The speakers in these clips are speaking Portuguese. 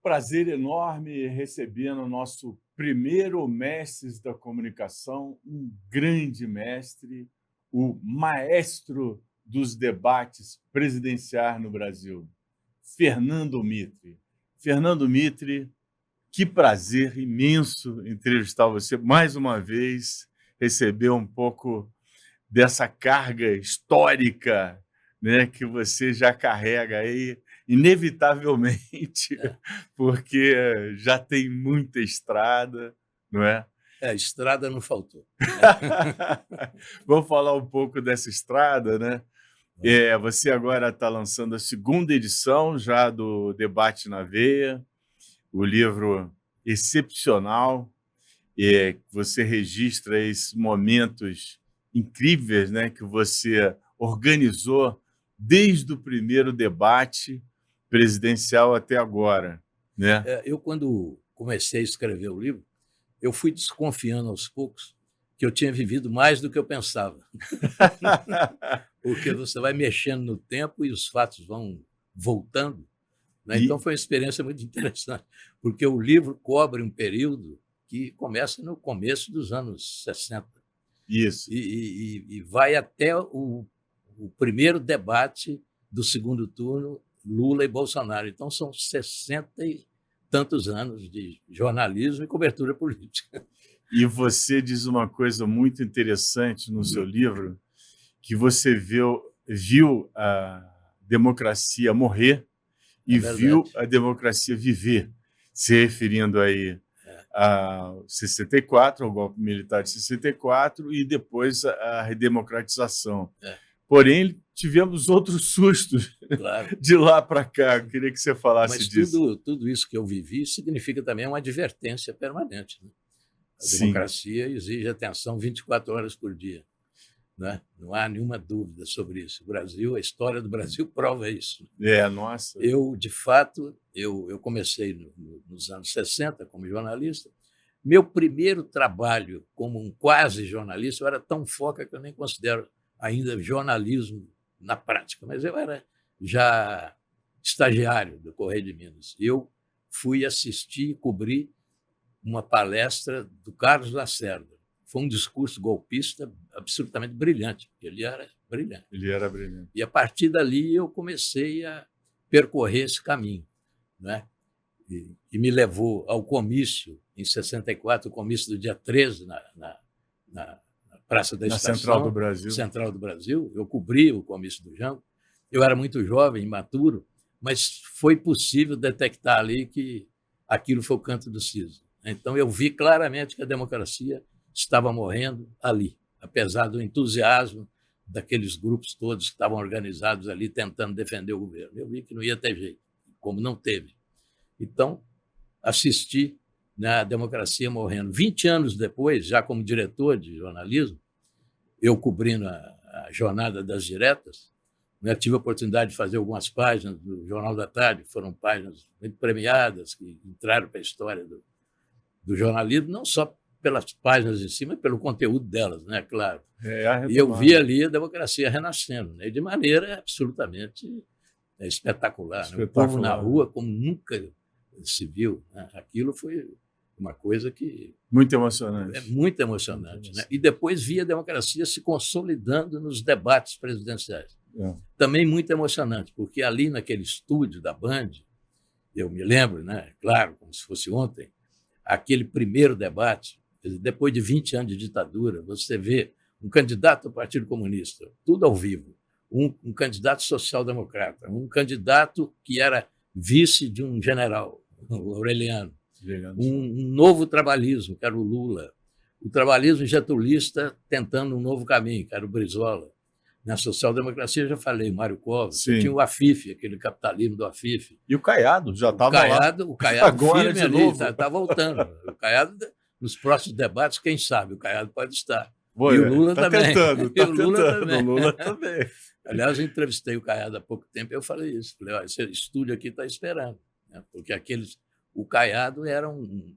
prazer enorme receber no nosso primeiro Mestres da Comunicação um grande mestre, o maestro dos debates presidenciais no Brasil, Fernando Mitre. Fernando Mitre, que prazer imenso entrevistar você mais uma vez, receber um pouco dessa carga histórica, né, que você já carrega aí, inevitavelmente, É, porque já tem muita estrada, não é? estrada não faltou. Vamos falar um pouco dessa estrada, né? Vamos. Você agora está lançando a segunda edição já do Debate na Veia, o livro excepcional, você registra esses momentos incríveis, né, que você organizou desde o primeiro debate presidencial até agora, né? Eu, quando comecei a escrever o livro, eu fui desconfiando aos poucos que eu tinha vivido mais do que eu pensava, porque você vai mexendo no tempo e os fatos vão voltando, né? Então, E foi uma experiência muito interessante, porque o livro cobre um período que começa no começo dos anos 60 isso, e vai até o primeiro debate do segundo turno, Lula e Bolsonaro. Então, são 60 e tantos anos de jornalismo e cobertura política. e você diz uma coisa muito interessante no seu livro, que você viu a democracia morrer É e viu verdade. a democracia viver, se referindo aí É, a 64, ao golpe militar de 64 e depois a redemocratização. é, Porém, tivemos outros sustos claro. de lá para cá. Eu queria que você falasse Mas disso. tudo isso que eu vivi significa também uma advertência permanente, né? A Sim, democracia exige atenção 24 horas por dia, né? Não há nenhuma dúvida sobre isso. O Brasil, a história do Brasil prova isso. nossa, Eu, de fato, eu comecei nos anos 60 como jornalista. Meu primeiro trabalho como um quase jornalista, eu era tão foca que eu nem considero ainda jornalismo na prática, mas eu era já estagiário do Correio de Minas. Eu fui assistir e cobrir uma palestra do Carlos Lacerda. Foi um discurso golpista absolutamente brilhante, porque ele era brilhante. ele era brilhante. E, a partir dali, eu comecei a percorrer esse caminho, né? E me levou ao comício, em 64, o comício do dia 13, na Praça da Na Central do Estação, Brasil. Central do Brasil. Eu cobri o comício do Jango. Eu era muito jovem, imaturo, mas foi possível detectar ali que aquilo foi o canto do cisne. Então, eu vi claramente que a democracia estava morrendo ali, apesar do entusiasmo daqueles grupos todos que estavam organizados ali tentando defender o governo. Eu vi que não ia ter jeito, como não teve. Então, assisti, né, a democracia morrendo. 20 anos depois, já como diretor de jornalismo, eu cobrindo a jornada das diretas, né, tive a oportunidade de fazer algumas páginas do Jornal da Tarde, que foram páginas muito premiadas, que entraram para a história do jornalismo, não só pelas páginas em si, mas pelo conteúdo delas, né, claro. É a E eu vi retomada. ali a democracia renascendo, né, de maneira absolutamente espetacular, né? O povo na Espetacular. rua, como nunca se viu, né? Aquilo foi uma coisa que Muito é emocionante. muito Muito emocionante, né? emocionante. E depois vi a democracia se consolidando nos debates presidenciais. É. Também muito emocionante, porque ali naquele estúdio da Band, eu me lembro, né? Claro, como se fosse ontem, aquele primeiro debate, depois de 20 anos de ditadura, você vê um candidato do Partido Comunista, tudo ao vivo, um candidato social-democrata, um candidato que era vice de um general, o Aureliano, Legal. um novo trabalhismo, que era o Lula, o trabalhismo getulista tentando um novo caminho, que era o Brizola. Na social-democracia, já falei, Mário Covas, você tinha Sim. o Afif, aquele capitalismo do Afif, E o Caiado já estava lá. O Caiado Agora firme de ali, novo. está voltando. O Caiado, nos próximos debates, quem sabe, o Caiado pode estar. Pô, E o Lula tá também. tentando, E tá o Lula tentando. O também. Lula também. Aliás, eu entrevistei o Caiado há pouco tempo e eu falei isso. Falei, olha, esse estúdio aqui está esperando. Né? Porque o Caiado era um,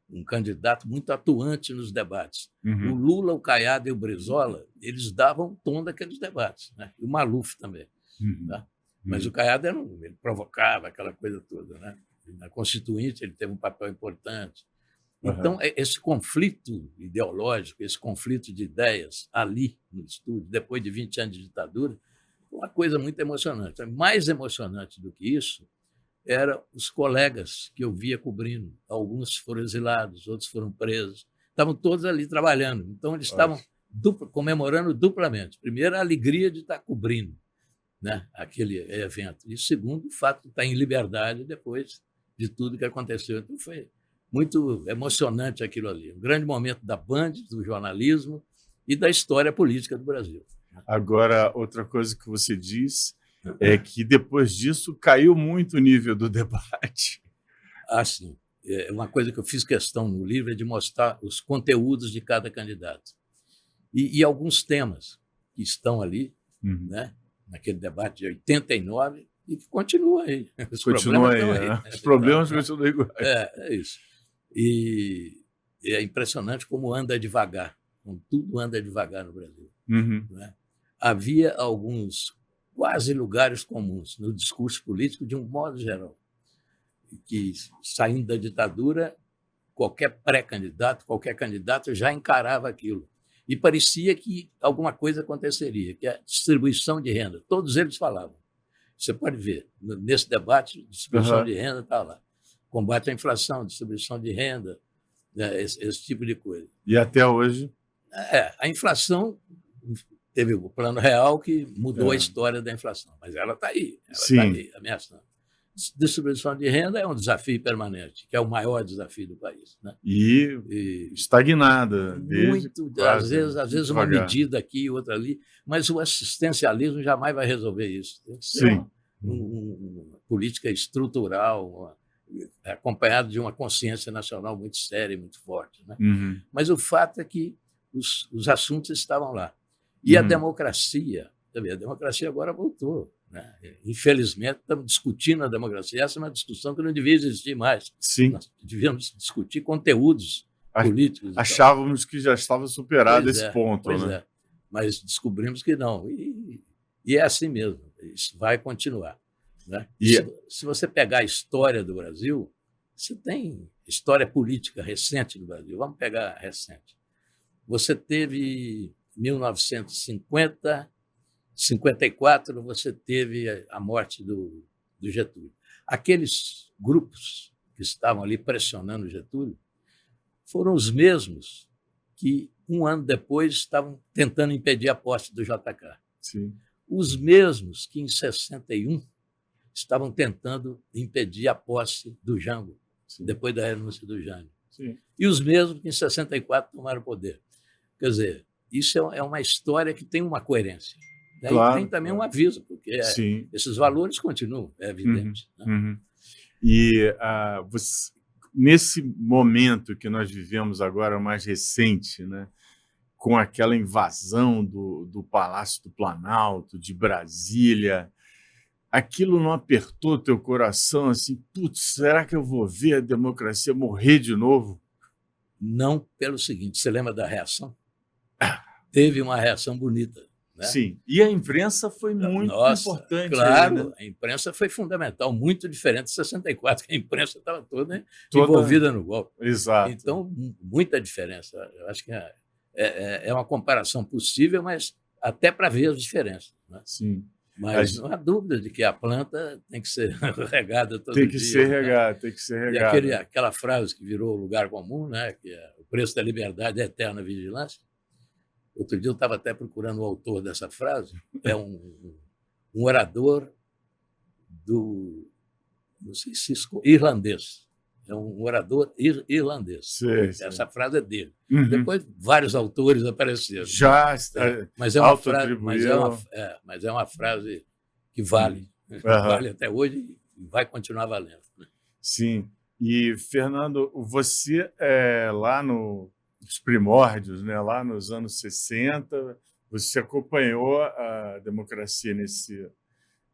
um candidato muito atuante nos debates. O Uhum. Lula, o Caiado e o Brizola, eles davam o tom daqueles debates. Né? E o Maluf também. Uhum. Tá? Mas o Caiado ele provocava aquela coisa toda, né? Na Constituinte ele teve um papel importante. Então, esse conflito ideológico, esse conflito de ideias ali no estúdio, depois de 20 anos de ditadura, foi uma coisa muito emocionante. Mais emocionante do que isso eram os colegas que eu via cobrindo. Alguns foram exilados, outros foram presos. Estavam todos ali trabalhando. Então, eles estavam comemorando duplamente. Primeiro, a alegria de estar cobrindo, né, aquele evento. E segundo, o fato de estar em liberdade depois de tudo que aconteceu. Então, foi muito emocionante aquilo ali. Um grande momento da Band, do jornalismo e da história política do Brasil. Agora, outra coisa que você diz é que depois disso caiu muito o nível do debate. Ah, sim. Uma coisa que eu fiz questão no livro é de mostrar os conteúdos de cada candidato. E alguns temas que estão ali, né, naquele debate de 89, e que continua aí. Os problemas estão aí. Né? Os problemas continuam iguais. É isso. E é impressionante como anda devagar, como tudo anda devagar no Brasil. Né? Havia alguns quase lugares comuns no discurso político, de um modo geral, que, saindo da ditadura, qualquer pré-candidato, qualquer candidato já encarava aquilo. E parecia que alguma coisa aconteceria, que a distribuição de renda, todos eles falavam. Você pode ver, nesse debate, distribuição de renda está lá. Combate à inflação, distribuição de renda, né, esse tipo de coisa. E até hoje? A inflação, teve o Plano Real que mudou a história da inflação, mas ela está aí, está aí, ameaçando. Distribuição de renda é um desafio permanente, que é o maior desafio do país. Né? E estagnada. Muito, às vezes uma medida aqui, outra ali, mas o assistencialismo jamais vai resolver isso. Tem que ser uma política estrutural, acompanhada de uma consciência nacional muito séria e muito forte. Né? Mas o fato é que os assuntos estavam lá. E a democracia agora voltou. Né? Infelizmente, estamos discutindo a democracia. Essa é uma discussão que não devia existir mais. Sim. Nós devíamos discutir conteúdos políticos. Achávamos que já estava superado esse ponto. Pois né? Mas descobrimos que não. E é assim mesmo. Isso vai continuar. Né? Se você pegar a história do Brasil, você tem história política recente do Brasil. Vamos pegar a recente. Você teve 1950... 54, você teve a morte do Getúlio. Aqueles grupos que estavam ali pressionando o Getúlio foram os mesmos que, um ano depois, estavam tentando impedir a posse do JK. Sim. Os mesmos que, em 61, estavam tentando impedir a posse do Jango, depois da renúncia do Jânio. Sim. E os mesmos que, em 64, tomaram o poder. Quer dizer, isso é uma história que tem uma coerência. Claro, tem também um aviso, porque esses valores continuam, é evidente. Né? E nesse momento que nós vivemos agora, mais recente, né, com aquela invasão do Palácio do Planalto, de Brasília, aquilo não apertou teu coração assim, putz, será que eu vou ver a democracia morrer de novo? Não, pelo seguinte, você lembra da reação? Teve uma reação bonita. Né? Sim, e a imprensa foi muito importante. Claro, aí, né? A imprensa foi fundamental, muito diferente de 64, que a imprensa estava toda envolvida no golpe. Exato. Então, muita diferença. Eu acho que é uma comparação possível, mas até para ver as diferenças. Né? Sim. Mas não há dúvida de que a planta tem que ser regada todo dia. Tem que ser regada, tem que ser regada. E aquela frase que virou lugar comum, né, que é o preço da liberdade é a eterna vigilância. Outro dia eu estava até procurando o autor dessa frase. É um orador não sei se irlandês. É um orador irlandês. Sim. Essa frase é dele. Depois vários autores apareceram. Mas é uma frase que vale. Vale até hoje e vai continuar valendo. Né? Sim. E, Fernando, você lá nos primórdios, né, lá nos anos 60, você acompanhou a democracia nessa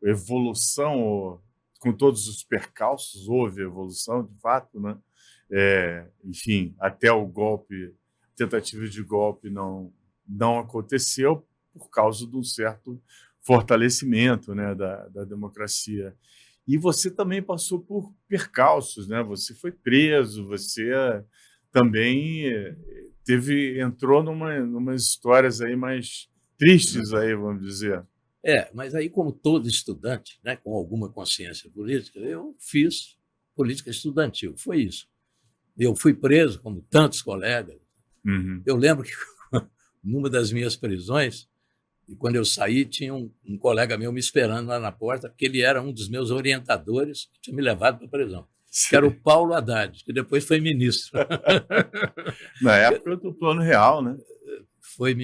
evolução, com todos os percalços, houve evolução, de fato, né? Enfim, até o golpe, tentativa de golpe não aconteceu por causa de um certo fortalecimento, né, da democracia. E você também passou por percalços, né? Você foi preso, você também entrou numas histórias aí mais tristes aí, vamos dizer. Mas aí, como todo estudante, né, com alguma consciência política, eu fiz política estudantil, foi isso. Eu fui preso, como tantos colegas. Uhum. Eu lembro que, numa das minhas prisões, e quando eu saí, tinha um colega meu me esperando lá na porta, porque ele era um dos meus orientadores que tinha me levado para a prisão, que era o Paulo Haddad, que depois foi ministro. Na época do Plano Real, né?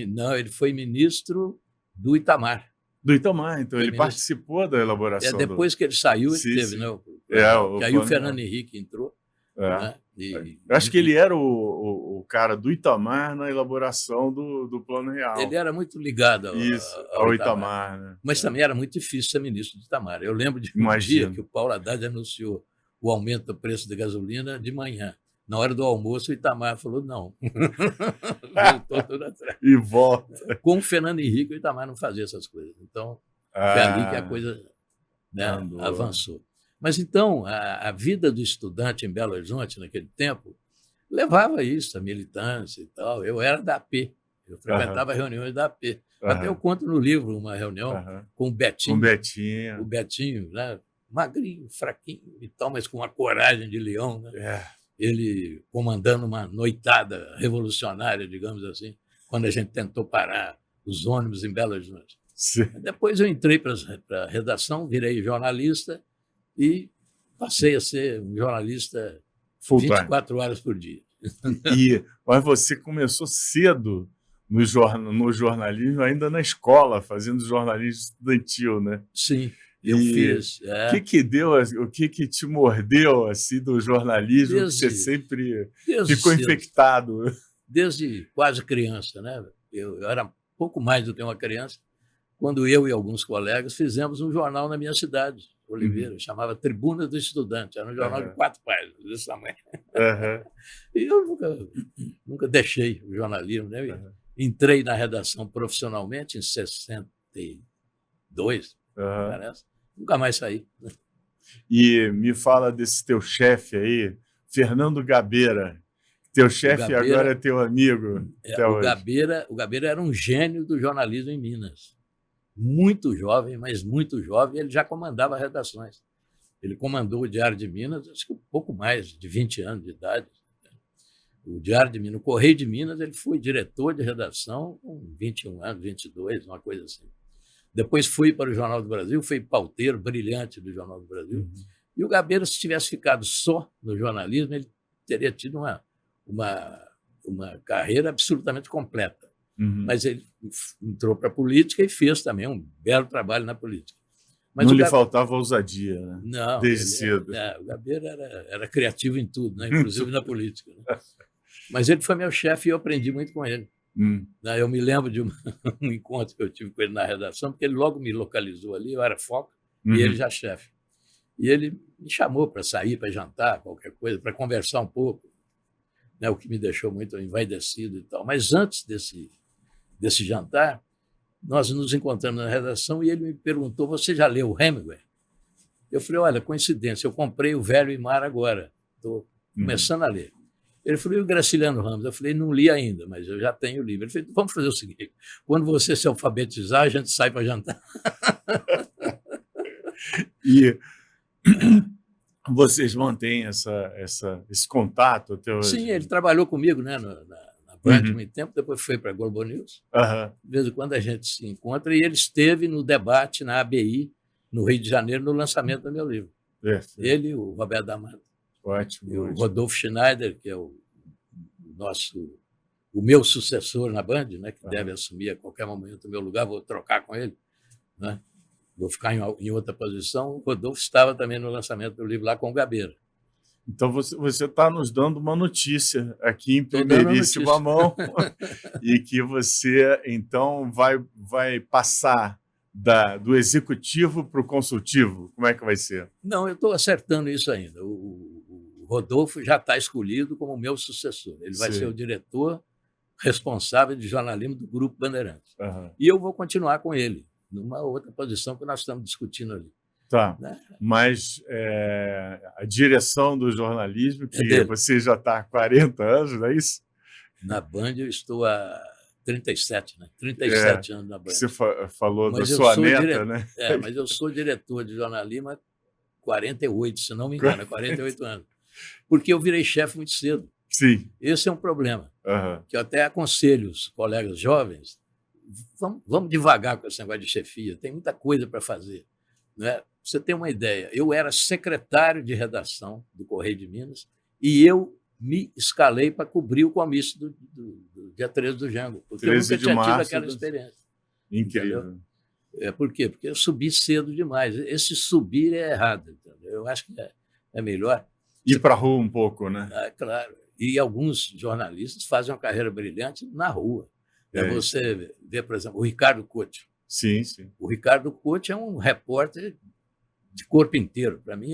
Não, ele foi ministro do Itamar. Do Itamar, então ele participou da elaboração. Depois que ele saiu, ele teve, né? Que aí o Fernando Henrique entrou. Né? Eu acho que ele era o cara do Itamar na elaboração do Plano Real. Ele era muito ligado ao Itamar. Né? Mas também era muito difícil ser ministro do Itamar. Eu lembro de um dia que o Paulo Haddad anunciou o aumento do preço da gasolina de manhã. Na hora do almoço, o Itamar falou não. Voltou tudo atrás. E volta. Com o Fernando Henrique, o Itamar não fazia essas coisas. Então, foi ali que a coisa, né, avançou. Mas, então, a vida do estudante em Belo Horizonte, naquele tempo, levava isso, a militância e tal. Eu era da AP, eu frequentava reuniões da AP. Até eu conto no livro uma reunião com o Betinho. O Betinho, né? Magrinho, fraquinho e tal, mas com uma coragem de leão. Né? Ele comandando uma noitada revolucionária, digamos assim, quando a gente tentou parar os ônibus em Belo Horizonte. Depois eu entrei para a redação, virei jornalista e passei a ser um jornalista 24 horas por dia. Mas você começou cedo no jornalismo, ainda na escola, fazendo jornalismo estudantil, né? Sim. Eu fiz. O que te mordeu assim do jornalismo, que você sempre ficou infectado? Desde quase criança, né? Eu era pouco mais do que uma criança, quando eu e alguns colegas fizemos um jornal na minha cidade, Oliveira, chamava Tribuna do Estudante, era um jornal de 4 páginas, desse tamanho. E eu nunca deixei o jornalismo, né? Entrei na redação profissionalmente em 62, parece. Nunca mais saí. E me fala desse teu chefe aí, Fernando Gabeira. Teu chefe agora é teu amigo. O Gabeira era um gênio do jornalismo em Minas. Muito jovem, mas muito jovem, ele já comandava redações. Ele comandou o Diário de Minas, acho que um pouco mais de 20 anos de idade. O Diário de Minas, o Correio de Minas, ele foi diretor de redação com 21 anos, 22, uma coisa assim. Depois fui para o Jornal do Brasil, fui pauteiro brilhante do Jornal do Brasil. E o Gabeira, se tivesse ficado só no jornalismo, ele teria tido uma carreira absolutamente completa. Mas ele entrou para a política e fez também um belo trabalho na política. Mas não lhe faltava ousadia, né? Não. Desde cedo. O Gabeira era criativo em tudo, né? Inclusive na política. Né? Mas ele foi meu chefe e eu aprendi muito com ele. Eu me lembro de um encontro que eu tive com ele na redação, porque ele logo me localizou ali, eu era foca, e ele já chefe. E ele me chamou para sair, para jantar, qualquer coisa, para conversar um pouco, né, o que me deixou muito envaidecido e tal. Mas antes desse jantar, nós nos encontramos na redação e ele me perguntou, você já leu o Hemingway? Eu falei, olha, coincidência, eu comprei o Velho e Mar agora, estou começando a ler. Ele falou, e o Graciliano Ramos? Eu falei, não li ainda, mas eu já tenho o livro. Ele falou, vamos fazer o seguinte, quando você se alfabetizar, a gente sai para jantar. E vocês mantêm esse contato até hoje? Sim, ele trabalhou comigo, né, na Band muito tempo, depois foi para a Globo News. De vez em quando a gente se encontra e ele esteve no debate na ABI, no Rio de Janeiro, no lançamento do meu livro. Ele e o Roberto D'Amato. Ótimo. E o Rodolfo Schneider, que é o meu sucessor na Band, né, que deve assumir a qualquer momento o meu lugar, vou trocar com ele, né? Vou ficar em outra posição. O Rodolfo estava também no lançamento do livro lá com o Gabeira. Então você está nos dando uma notícia aqui em primeiríssima mão e que você então vai passar do executivo para o consultivo. Como é que vai ser? Não, eu estou acertando isso ainda. O Rodolfo já está escolhido como meu sucessor. Ele vai ser o diretor responsável de jornalismo do Grupo Bandeirantes. E eu vou continuar com ele. numa outra posição que nós estamos discutindo ali. Tá, Né? mas a direção do jornalismo, que dele. você já está há 40 anos, não é isso? Na Band eu estou há 37, né? 37 anos na Band. Você falou Mas da sua neta, né? Mas eu sou diretor de jornalismo há 48, se não me engano, 48 anos. Porque eu virei chefe muito cedo. Sim. Esse é um problema, Uhum. que eu até aconselho os colegas jovens, vamos devagar com esse negócio de chefia, tem muita coisa para fazer. Né? Você tem uma ideia, eu era secretário de redação do Correio de Minas e eu me escalei para cobrir o comício do dia 13 do Jango, porque eu nunca tinha tido aquela experiência. Incrível. Por quê? Porque eu subi cedo demais. Esse subir é errado. Entendeu? Eu acho que é melhor. Ir para a rua um pouco, né? Claro. E alguns jornalistas fazem uma carreira brilhante na rua. Você vê, por exemplo, o Ricardo Couto. Sim, sim. O Ricardo Couto é um repórter de corpo inteiro. Para mim,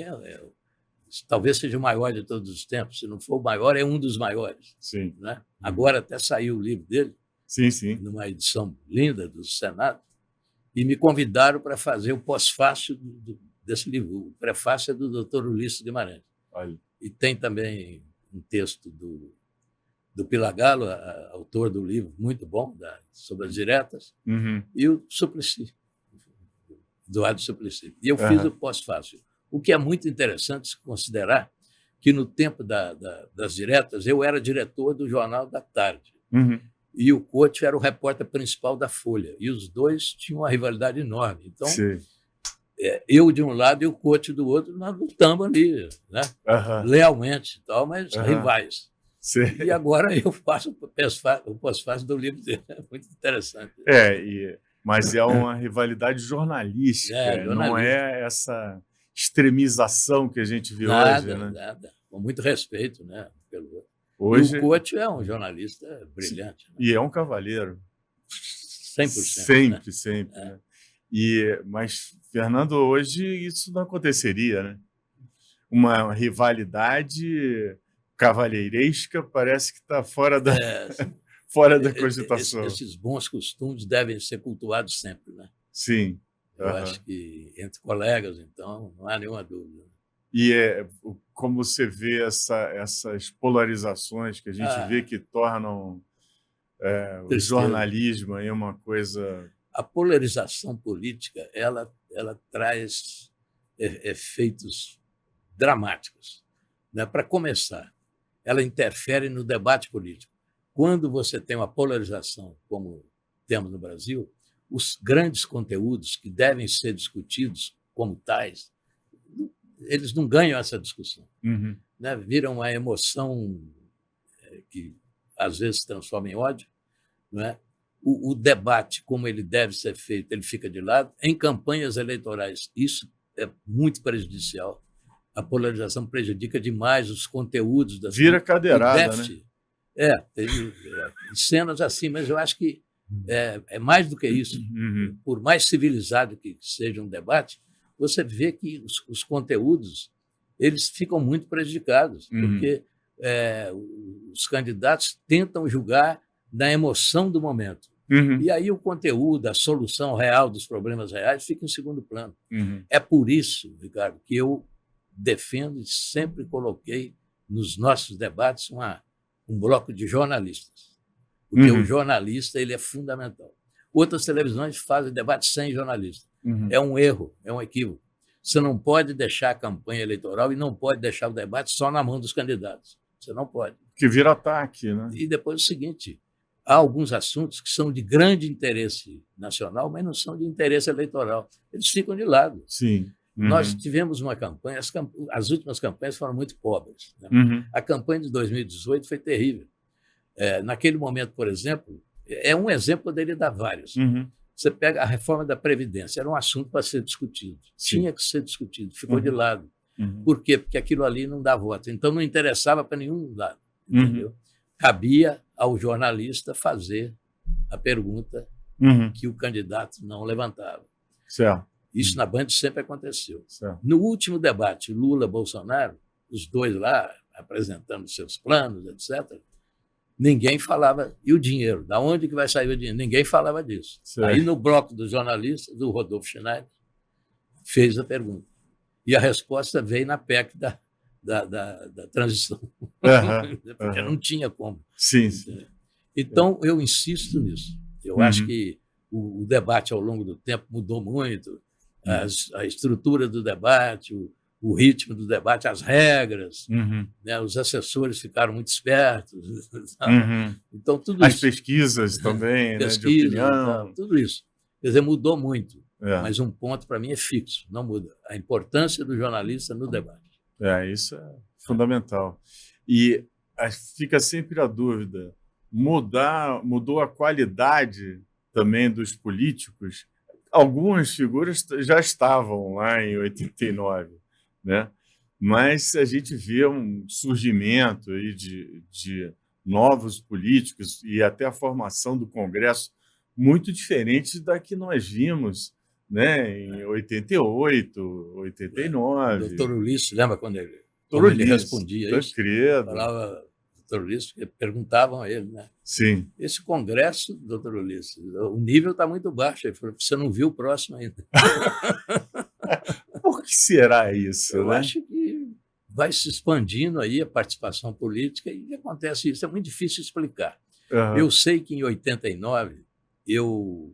talvez seja o maior de todos os tempos. Se não for o maior, é um dos maiores. Sim. Né? Agora até saiu o livro dele, sim, sim, numa edição linda do Senado, e me convidaram para fazer o pós-fácil desse livro. O prefácio é do Dr. Ulisses Guimarães. Olha. E tem também um texto do Pilagalo, autor do livro muito bom, sobre as diretas, e o Suplicy, Eduardo Suplicy. E eu fiz o pós-fácil. O que é muito interessante se considerar que no tempo das diretas eu era diretor do Jornal da Tarde. E o Couto era o repórter principal da Folha. E os dois tinham uma rivalidade enorme. Então, eu de um lado e o Couto do outro, nós lutamos ali, né? Lealmente, tal, mas rivais. Sim. E agora eu faço o pós-fácil do livro dele. É muito interessante. Mas é uma rivalidade jornalística, não é essa extremização que a gente vê hoje. Né? Nada. Com muito respeito, né? Hoje... E o Couto é um jornalista brilhante. Né? E é um cavalheiro. 100%. Sempre. Né? Mas, Fernando, hoje isso não aconteceria, né? Uma rivalidade cavalheiresca parece que está fora da, fora da cogitação. Esses bons costumes devem ser cultuados sempre, né? Sim. Eu acho que entre colegas, então, não há nenhuma dúvida. E como você vê essas polarizações que a gente vê que tornam o jornalismo aí uma coisa... A polarização política, ela traz efeitos dramáticos. Né? Para começar, ela interfere no debate político. Quando você tem uma polarização, como temos no Brasil, os grandes conteúdos que devem ser discutidos como tais, eles não ganham essa discussão. Né? Viram uma emoção que às vezes se transforma em ódio. Né? O debate, como ele deve ser feito, ele fica de lado. Em campanhas eleitorais, isso é muito prejudicial. A polarização prejudica demais os conteúdos das... Vira cadeirada, né? Teve cenas assim, mas eu acho que é mais do que isso. Por mais civilizado que seja um debate, você vê que os conteúdos eles ficam muito prejudicados, porque os candidatos tentam julgar na emoção do momento. E aí o conteúdo, a solução real dos problemas reais fica em segundo plano. É por isso, Ricardo, que eu defendo e sempre coloquei nos nossos debates um bloco de jornalistas. Porque o jornalista ele é fundamental. Outras televisões fazem debate sem jornalista. É um erro, é um equívoco. Você não pode deixar a campanha eleitoral e não pode deixar o debate só na mão dos candidatos. Você não pode. Que vira ataque, né? E depois o seguinte, há alguns assuntos que são de grande interesse nacional, mas não são de interesse eleitoral. Eles ficam de lado. Sim. Nós tivemos uma campanha, as últimas campanhas foram muito pobres. Né? A campanha de 2018 foi terrível. Naquele momento, por exemplo, um exemplo, poderia dar vários. Você pega a reforma da Previdência, era um assunto para ser discutido. Sim. Tinha que ser discutido, ficou de lado. Por quê? Porque aquilo ali não dá voto. Então, não interessava para nenhum lado. Entendeu? Cabia ao jornalista fazer a pergunta que o candidato não levantava. Certo. Isso na Band sempre aconteceu. Certo. No último debate, Lula-Bolsonaro, os dois lá apresentando seus planos, etc., ninguém falava. E o dinheiro? Da onde que vai sair o dinheiro? Ninguém falava disso. Certo. Aí, no bloco dos jornalistas, o Rodolfo Schneider fez a pergunta. E a resposta veio na PEC da transição. Porque não tinha como. Sim, sim. Então, eu insisto nisso. Eu acho que o debate, ao longo do tempo, mudou muito. A estrutura do debate, o ritmo do debate, as regras, né? Os assessores ficaram muito espertos. Então, tudo as isso. pesquisas também, Pesquisa, né, de opinião. Tudo isso. Quer dizer, mudou muito. Mas um ponto, para mim, é fixo, não muda. A importância do jornalista no debate. Isso é fundamental. E fica sempre a dúvida, mudou a qualidade também dos políticos? Algumas figuras já estavam lá em 89, né? Mas a gente vê um surgimento aí de novos políticos e até a formação do Congresso muito diferente da que nós vimos, né, em 88, 89. Doutor Ulisses, lembra quando ele respondia isso? Credo. Falava, doutor Ulisses, porque perguntavam a ele, né? Sim. Esse congresso, doutor Ulisses, o nível está muito baixo. Ele falou, você não viu o próximo ainda. Por que será isso? Eu acho que vai se expandindo aí a participação política e acontece isso. É muito difícil explicar. Eu sei que em 89 eu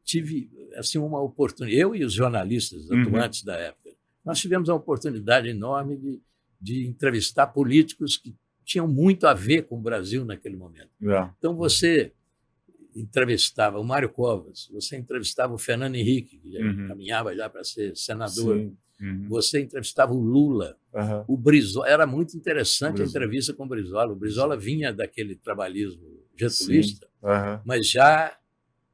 tive assim uma oportunidade, eu e os jornalistas atuantes da época, nós tivemos a oportunidade enorme de entrevistar políticos que tinham muito a ver com o Brasil naquele momento. Então, você entrevistava o Mário Covas, você entrevistava o Fernando Henrique, que caminhava já para ser senador, você entrevistava o Lula, o Brizola. Era muito interessante a entrevista com o Brizola. O Brizola vinha daquele trabalhismo getulista, mas já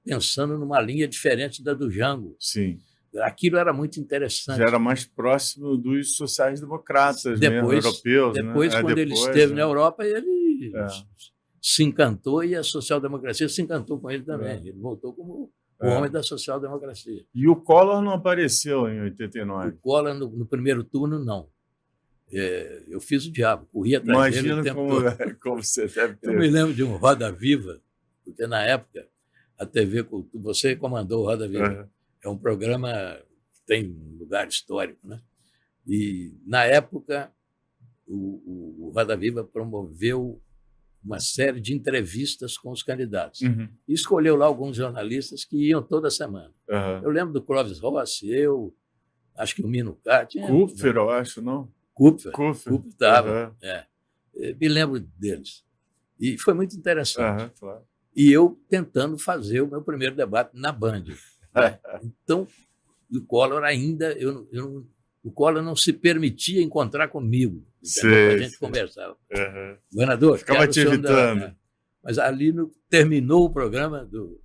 pensando numa linha diferente da do Jango. Sim. Aquilo era muito interessante. Já era mais próximo dos sociais-democratas europeus. Depois, quando ele esteve na Europa, ele se encantou e a social-democracia se encantou com ele também. Ele voltou como o homem da social-democracia. E o Collor não apareceu em 89? O Collor, no primeiro turno, não. Eu fiz o diabo, corri atrás dele o tempo todo. Como você deve ter. Eu me lembro de um Roda Viva, porque na época a TV Cultura, você comandou o Roda Viva. É um programa que tem um lugar histórico, né? E, na época, o Roda Viva promoveu uma série de entrevistas com os candidatos. E escolheu lá alguns jornalistas que iam toda semana. Eu lembro do Clóvis Rossi, acho que o Mino Cati. Kupfer, eu acho, não? Kupfer estava. Me lembro deles. E foi muito interessante. Claro. E eu tentando fazer o meu primeiro debate na Band. Então, o Collor ainda... o Collor não se permitia encontrar comigo. A gente conversava. Governador, ficava te evitando. Mas ali terminou o programa do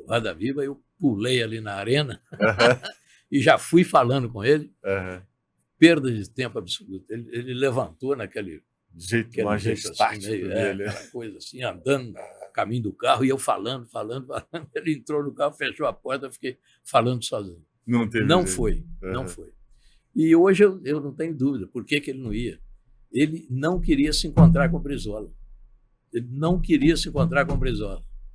Roda Viva, eu pulei ali na arena e já fui falando com ele. Perda de tempo absoluta. Ele levantou naquele jeito majestático assim, dele. Aquela coisa assim, andando caminho do carro, e eu falando. Ele entrou no carro, fechou a porta, eu fiquei falando sozinho. Não foi. E hoje eu não tenho dúvida por que ele não ia. Ele não queria se encontrar com o Brizola.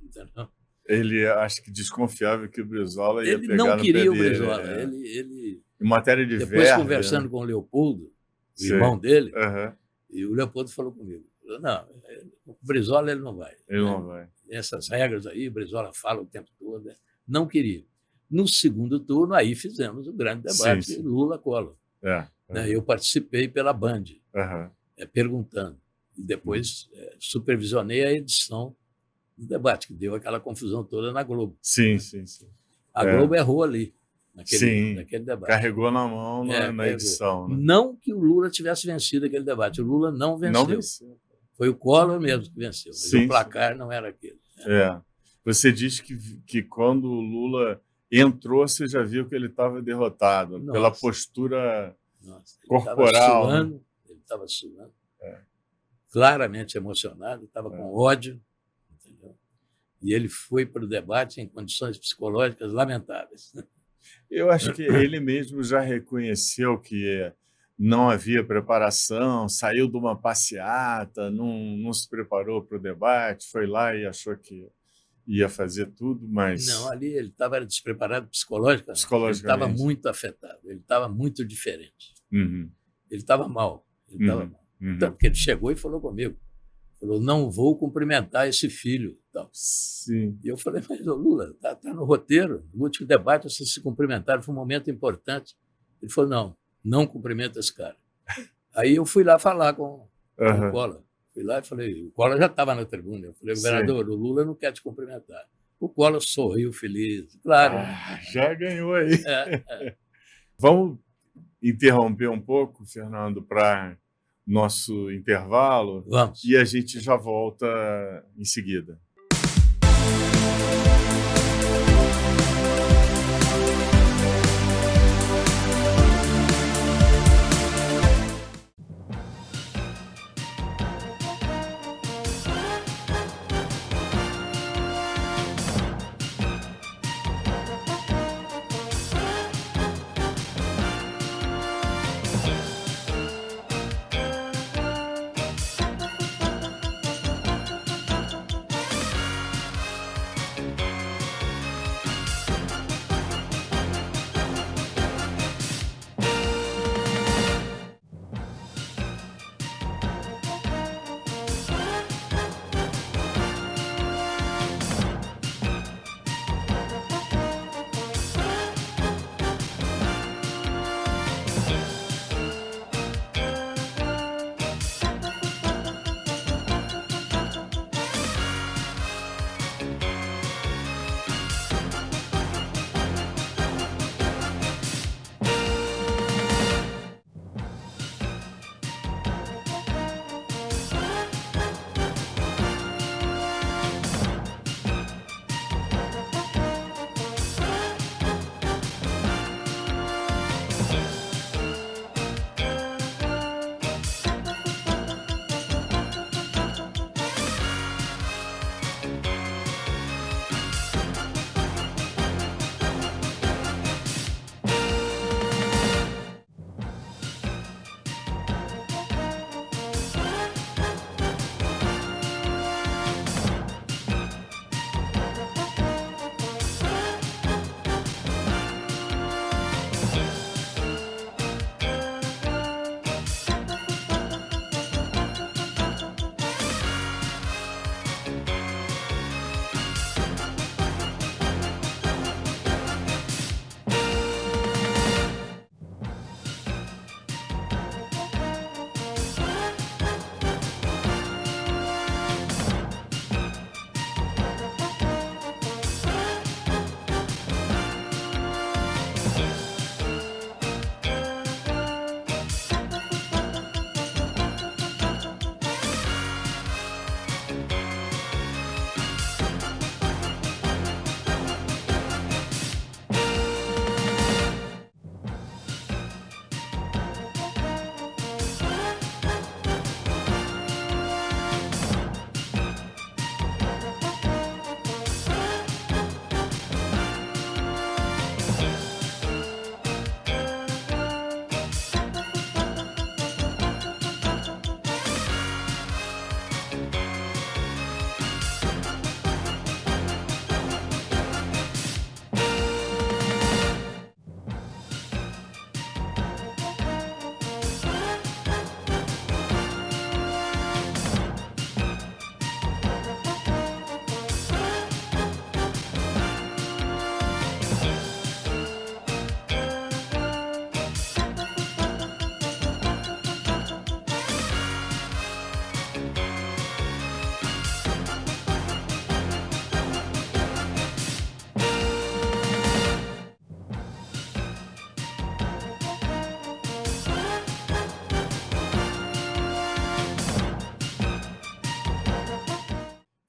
Entendeu? Ele acho que desconfiava que o Brizola ia pegar no pé dele. Ele não queria o Brizola. Em matéria de depois, conversando com o Leopoldo, o irmão dele, e o Leopoldo falou comigo, não, o Brizola ele não vai. Ele não vai. Essas regras aí, o Brizola fala o tempo todo. Né? Não queria. No segundo turno, aí fizemos o grande debate Lula-Collor. Eu participei pela Band, perguntando. E depois supervisionei a edição do debate, que deu aquela confusão toda na Globo. Sim. A Globo errou ali, naquele debate. Carregou na mão na edição. Né? Não que o Lula tivesse vencido aquele debate. O Lula não venceu. Foi o Collor mesmo que venceu. Mas o placar não era aquele. Você diz que quando o Lula entrou, você já viu que ele estava derrotado pela postura corporal. Ele estava suando. Claramente emocionado, estava com ódio. Entendeu? E ele foi para o debate em condições psicológicas lamentáveis. Eu acho que ele mesmo já reconheceu que não havia preparação, saiu de uma passeata, não se preparou para o debate, foi lá e achou que ia fazer tudo, Não, mas ali ele estava despreparado psicologicamente, ele estava psicologicamente. muito afetado, ele estava muito diferente, Uhum, ele estava mal, ele estava uhum, mal. uhum. Tanto que ele chegou e falou comigo, falou, não vou cumprimentar esse filho. Tal. Sim. E eu falei, mas ô, Lula, tá no roteiro, no último debate vocês se cumprimentaram, foi um momento importante. Ele falou, não cumprimenta esse cara. Aí eu fui lá falar com o Aham, Collor. Fui lá e falei, o Collor já estava na tribuna. Eu falei, sim. governador, o Lula não quer te cumprimentar. O Collor sorriu feliz. Claro, né? Já ganhou aí. É. Vamos interromper um pouco, Fernando, para nosso intervalo Vamos. e a gente já volta em seguida.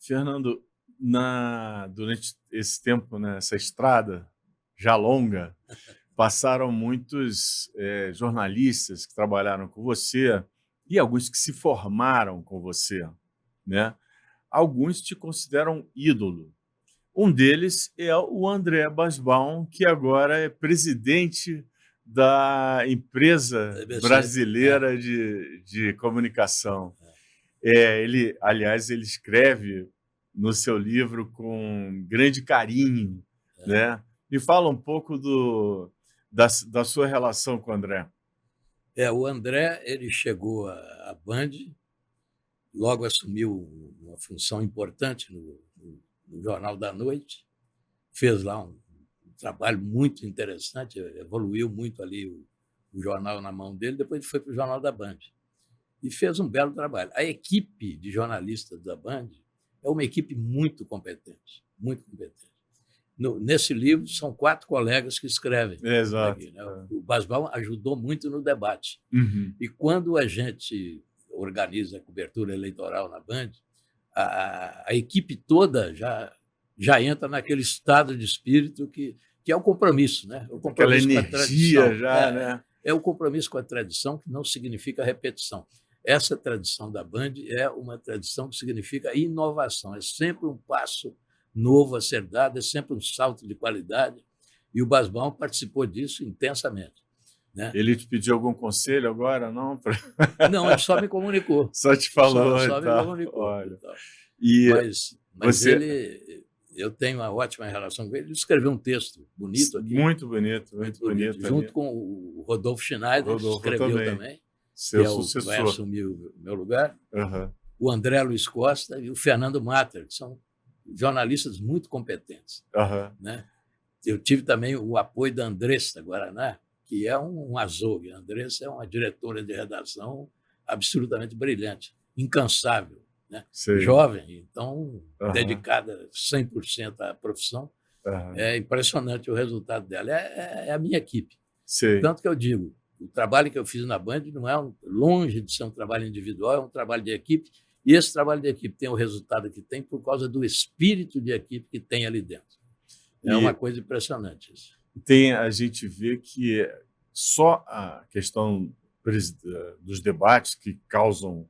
Fernando, durante esse tempo, né, essa estrada já longa, passaram muitos jornalistas que trabalharam com você e alguns que se formaram com você, né? Alguns te consideram ídolo. Um deles é o André Basbaum, que agora é presidente da empresa BBC, brasileira de comunicação. Aliás, ele escreve no seu livro com grande carinho, né? Me fala um pouco da sua relação com o André. O André, ele chegou à Band, logo assumiu uma função importante no Jornal da Noite, fez lá um trabalho muito interessante, evoluiu muito ali o jornal na mão dele, depois ele foi para o Jornal da Band e fez um belo trabalho. A equipe de jornalistas da Band é uma equipe muito competente, muito competente. Nesse livro, são 4 colegas que escrevem. Exato. Aqui, né? O Basbal ajudou muito no debate. Uhum. E quando a gente organiza a cobertura eleitoral na Band, a equipe toda já entra naquele estado de espírito que é o compromisso, né? O compromisso aquela energia com a tradição, já, né? É o compromisso com a tradição, que não significa repetição. Essa tradição da Band é uma tradição que significa inovação, é sempre um passo novo a ser dado, é sempre um salto de qualidade, e o Basbal participou disso intensamente. Né? Ele te pediu algum conselho agora, não? Não, ele só me comunicou. Só te falou. Só me comunicou. Olha. Mas eu tenho uma ótima relação com ele. Ele escreveu um texto bonito aqui. Muito bonito. Junto com o Rodolfo Schneider, que escreveu também. Seu que sucessor. Vai assumir o meu lugar. Uhum. O André Luiz Costa e o Fernando Matter, que são jornalistas muito competentes. Uhum. Né? Eu tive também o apoio da Andressa Guaraná, que é um azougue. A Andressa é uma diretora de redação absolutamente brilhante, incansável, né? Jovem, então dedicada 100% à profissão. É impressionante o resultado dela. É a minha equipe. Tanto que eu digo, o trabalho que eu fiz na Band não é longe de ser um trabalho individual, é um trabalho de equipe, e esse trabalho de equipe tem o resultado que tem por causa do espírito de equipe que tem ali dentro. É uma coisa impressionante isso. A gente vê que só a questão dos debates que causam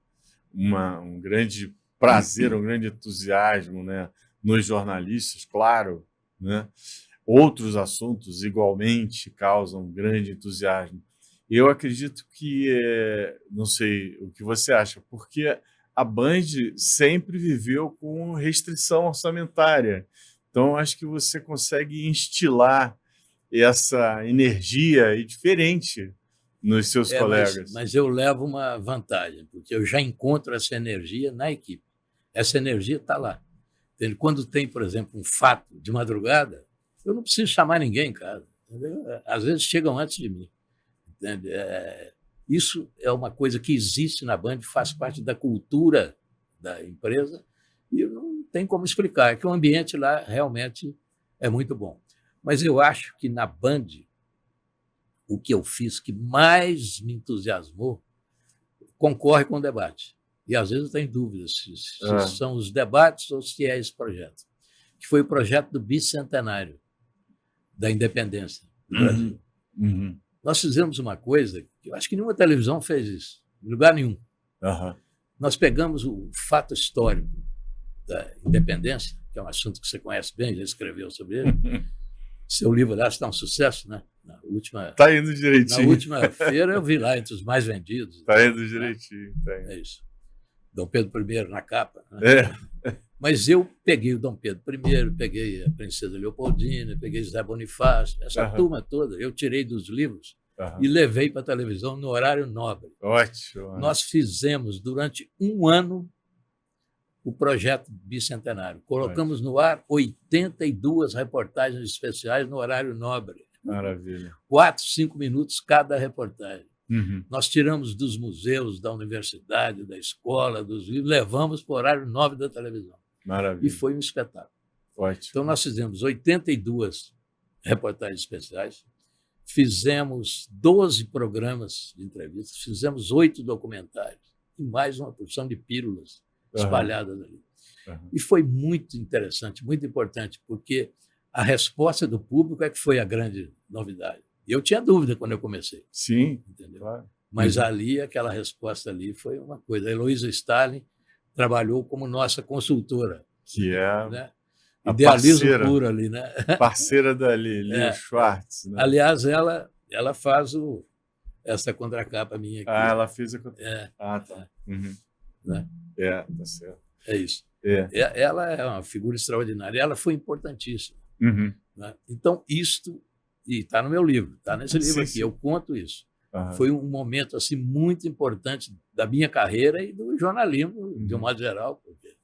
um grande prazer, um grande entusiasmo, né, nos jornalistas, claro, né? Outros assuntos igualmente causam grande entusiasmo. Eu acredito que, não sei o que você acha, porque a Band sempre viveu com restrição orçamentária. Então, acho que você consegue instilar essa energia diferente nos seus colegas. Mas eu levo uma vantagem, porque eu já encontro essa energia na equipe. Essa energia está lá. Quando tem, por exemplo, um fato de madrugada, eu não preciso chamar ninguém em casa. Entendeu? Às vezes chegam antes de mim. Entende? Isso é uma coisa que existe na Band, faz parte da cultura da empresa, e não tem como explicar. É que o ambiente lá realmente é muito bom. Mas eu acho que na Band, o que eu fiz que mais me entusiasmou concorre com o debate. E às vezes eu tenho dúvidas se são os debates ou se é esse projeto, que foi o projeto do bicentenário da independência do Brasil. Uhum. Nós fizemos uma coisa que eu acho que nenhuma televisão fez isso, em lugar nenhum. Uhum. Nós pegamos o fato histórico da independência, que é um assunto que você conhece bem, já escreveu sobre ele. Seu livro, aliás, está um sucesso, né? Está indo direitinho. Na última feira eu vi lá entre os mais vendidos. Está indo direitinho. É isso. Dom Pedro I na capa. Né? Mas eu peguei o Dom Pedro I, peguei a Princesa Leopoldina, peguei José Bonifácio, essa turma toda, eu tirei dos livros e levei para a televisão no horário nobre. Ótimo. Nós fizemos durante um ano o projeto bicentenário. Colocamos no ar 82 reportagens especiais no horário nobre. Maravilha. 4, 5 minutos cada reportagem. Uhum. Nós tiramos dos museus, da universidade, da escola, dos livros, levamos para o horário nobre da televisão. Maravilha. E foi um espetáculo. Ótimo. Então, nós fizemos 82 reportagens especiais, fizemos 12 programas de entrevistas, fizemos 8 documentários e mais uma porção de pílulas espalhadas ali. E foi muito interessante, muito importante, porque a resposta do público é que foi a grande novidade. Eu tinha dúvida quando eu comecei. Sim, entendeu? Claro. Mas ali, aquela resposta ali foi uma coisa. A Heloísa Stalin trabalhou como nossa consultora. Que é né? a Idealismo puro ali, né? Parceira da Lili Schwartz. Né? Aliás, ela ela faz essa contracapa minha aqui. Ela fez a... É, tá. Uhum. né? Tá certo. É isso. Ela é uma figura extraordinária. Ela foi importantíssima. Uhum. Né? Então, isto... E está no meu livro, está nesse livro aqui, sim. eu conto isso. Uhum. Foi um momento assim, muito importante da minha carreira e do jornalismo, de um modo geral. Porque,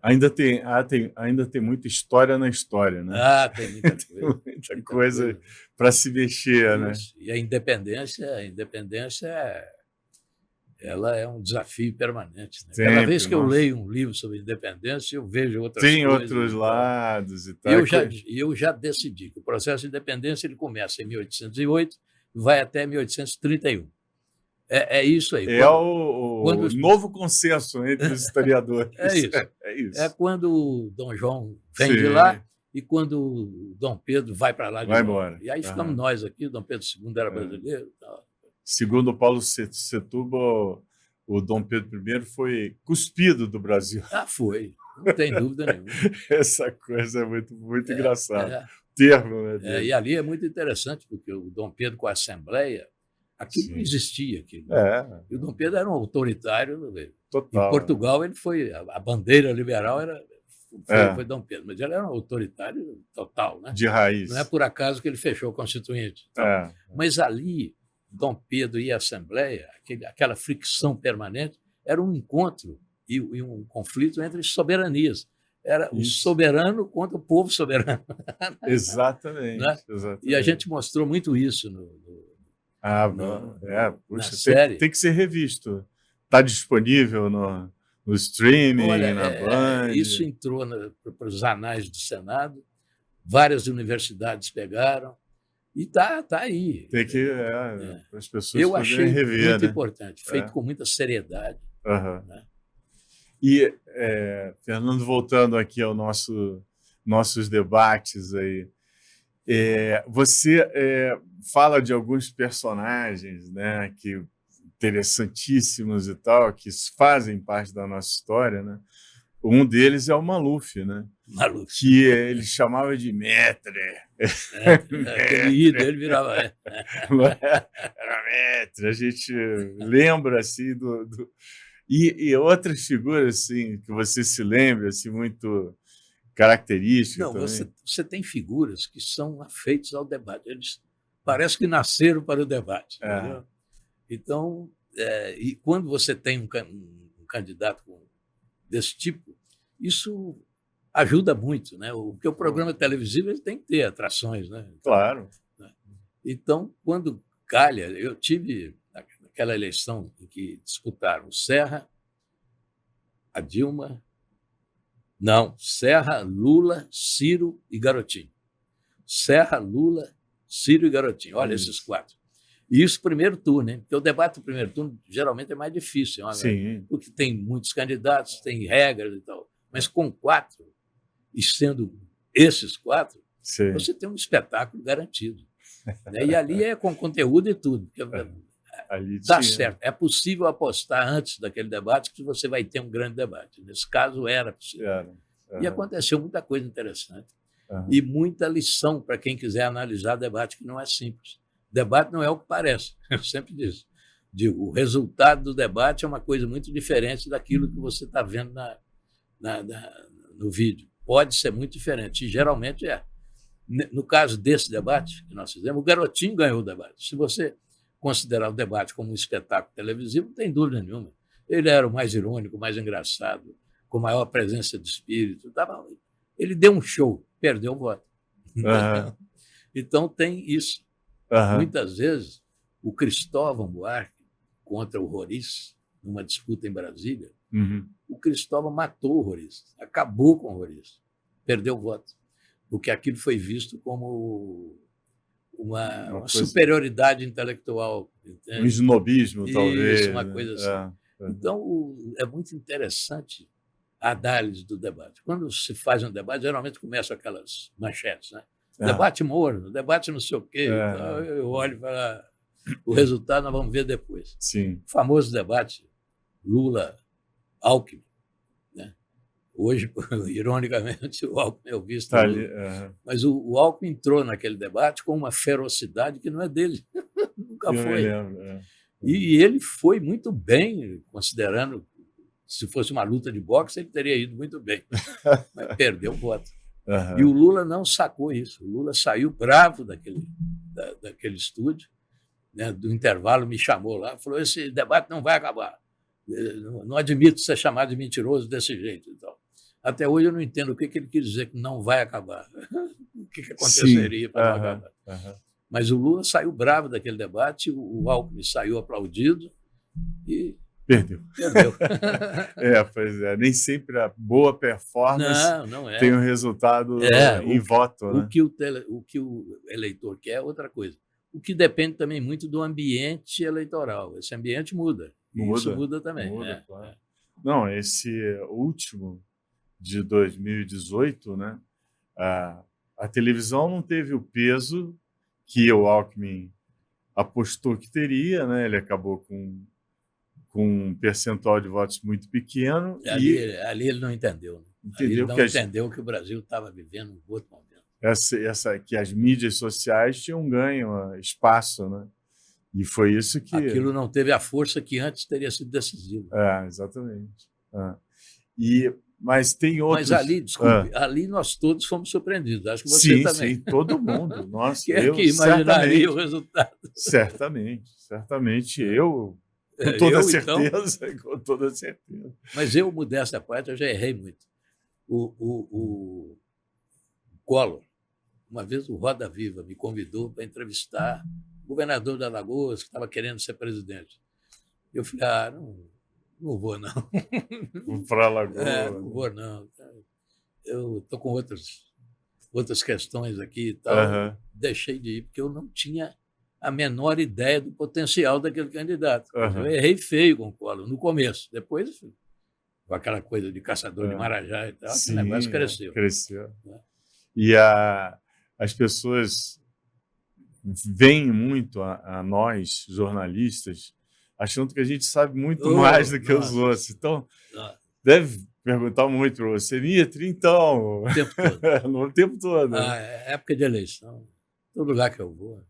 ainda tem muita história na história, né? Tem muita coisa. muita coisa para se mexer, né? E a independência ela é um desafio permanente. Né? Cada vez que eu leio um livro sobre independência, eu vejo outras coisas. Tem outros lados e tal. Eu já decidi que o processo de independência ele começa em 1808 e vai até 1831. É isso aí. Quando novo consenso entre os historiadores. É isso. É quando o Dom João vem de lá e quando o Dom Pedro vai para lá de vai novo. embora. E aí ficamos nós aqui, o Dom Pedro II era brasileiro. Tal. Segundo Paulo Setúbal, o Dom Pedro I foi cuspido do Brasil. Foi, não tem dúvida nenhuma. Essa coisa é muito engraçada. Termo, né? E ali é muito interessante, porque o Dom Pedro com a Assembleia, aquilo não existia. E o Dom Pedro era um autoritário. Total. Em Portugal, ele foi. A bandeira liberal foi Dom Pedro, mas ele era um autoritário total. Né? De raiz. Não é por acaso que ele fechou o Constituinte. Então, mas ali, Dom Pedro e a Assembleia, aquela fricção permanente, era um encontro e um conflito entre soberanias. Era o soberano contra o povo soberano. Exatamente. Né? E a gente mostrou muito isso na série. Tem que ser revisto. Está disponível no streaming, na Band. Isso entrou para os anais do Senado, várias universidades pegaram, e está aí. Tem que para as pessoas eu achei rever, muito importante, feito com muita seriedade. Né? E, Fernando, voltando aqui ao nossos debates aí, você fala de alguns personagens, né, que interessantíssimos e tal, que fazem parte da nossa história, né? Um deles é o Maluf, né? Maluf. Que ele chamava de maître. Aquele I dele virava... Era maître. A gente lembra assim E outras figuras assim, que você se lembra, assim, muito características. Não, também. Você tem figuras que são afeitos ao debate. Eles parece que nasceram para o debate. Entendeu? Então, e quando você tem um candidato desse tipo, isso ajuda muito, né? Porque o programa televisivo ele tem que ter atrações, né? Então, claro. Né? Então, quando calha, eu tive naquela eleição em que disputaram o Serra, a Dilma, Serra, Lula, Ciro e Garotinho. Serra, Lula, Ciro e Garotinho. Olha esses quatro. E isso primeiro turno, hein? Porque o debate do primeiro turno geralmente é mais difícil, porque tem muitos candidatos, tem regras e tal. Mas com quatro, e sendo esses quatro, você tem um espetáculo garantido. Né? E ali é com conteúdo e tudo. Dá certo. É possível apostar antes daquele debate que você vai ter um grande debate. Nesse caso, era possível. E aconteceu muita coisa interessante. E muita lição para quem quiser analisar debate, que não é simples. Debate não é o que parece, eu sempre digo, o resultado do debate é uma coisa muito diferente daquilo que você está vendo no vídeo. Pode ser muito diferente, e geralmente é. No caso desse debate que nós fizemos, o Garotinho ganhou o debate. Se você considerar o debate como um espetáculo televisivo, não tem dúvida nenhuma. Ele era o mais irônico, o mais engraçado, com maior presença de espírito. Ele deu um show, perdeu o voto. Então tem isso. Muitas vezes, o Cristóvão Buarque contra o Roriz, numa disputa em Brasília, o Cristóvão matou o Roriz, acabou com o Roriz, perdeu o voto, porque aquilo foi visto como uma superioridade intelectual. Entende? Um snobismo, talvez. Isso, uma coisa assim. Então, é muito interessante a análise do debate. Quando se faz um debate, geralmente começam aquelas manchetes, né? Debate morno, debate não sei o quê. Então, eu olho para o resultado, nós vamos ver depois. Sim. O famoso debate Lula-Alckmin. Né? Hoje, ironicamente, o Alckmin é o vice do Tá Lula. ali, aham. Mas o Alckmin entrou naquele debate com uma ferocidade que não é dele. Nunca Eu me foi. lembro. E ele foi muito bem, considerando, se fosse uma luta de boxe, ele teria ido muito bem, mas perdeu o voto. E o Lula não sacou isso. O Lula saiu bravo daquele estúdio, né, do intervalo, me chamou lá, falou: esse debate não vai acabar. Não admito ser chamado de mentiroso desse jeito. Então, até hoje eu não entendo o que ele quis dizer que não vai acabar. O que aconteceria para não acabar. Mas o Lula saiu bravo daquele debate, o Alckmin saiu aplaudido e perdeu. Pois é. Nem sempre a boa performance não é. tem um resultado em voto. O que o eleitor quer é outra coisa. O que depende também muito do ambiente eleitoral. Esse ambiente muda. Isso muda também. Claro. Não, esse último de 2018, né, a televisão não teve o peso que o Alckmin apostou que teria, né? Ele acabou com um percentual de votos muito pequeno. Ali ele não entendeu. Ele não entendeu que o Brasil estava vivendo um outro momento. Que as mídias sociais tinham ganho espaço, né? E foi isso que... Aquilo não teve a força que antes teria sido decisivo. Exatamente. Mas tem outros... Mas ali, desculpe, ali nós todos fomos surpreendidos. Acho que você também. Sim, todo mundo. Nossa, Quem é que imaginaria o resultado? Certamente. Eu, com toda certeza. Então... Com toda certeza. Mas eu, modéstia à parte, eu já errei muito. O Collor, uma vez o Roda Viva me convidou para entrevistar o governador da Alagoas, que estava querendo ser presidente. Eu falei, não vou, não. Vou para Alagoas. Não vou, não. Eu estou com outras questões aqui e tal. Deixei de ir, porque eu não tinha a menor ideia do potencial daquele candidato. Eu errei feio com o Collor no começo. Depois, com aquela coisa de caçador de Marajá e tal, o negócio cresceu. Cresceu. E as pessoas veem muito a nós, jornalistas, achando que a gente sabe muito mais do que os outros. Então, deve perguntar muito para você, Nitro, então... O tempo todo. No tempo todo. Época de eleição, todo lugar que eu vou.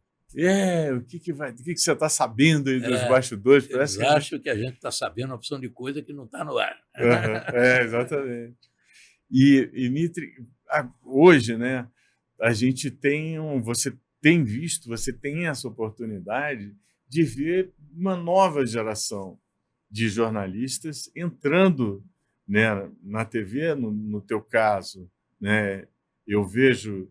O que você está sabendo aí dos bastidores? Parece acho que a gente está sabendo uma opção de coisa que não está no ar. Exatamente. E Nitro, hoje, né, a gente tem você tem essa oportunidade de ver uma nova geração de jornalistas entrando, né, na TV, no teu caso, né, eu vejo,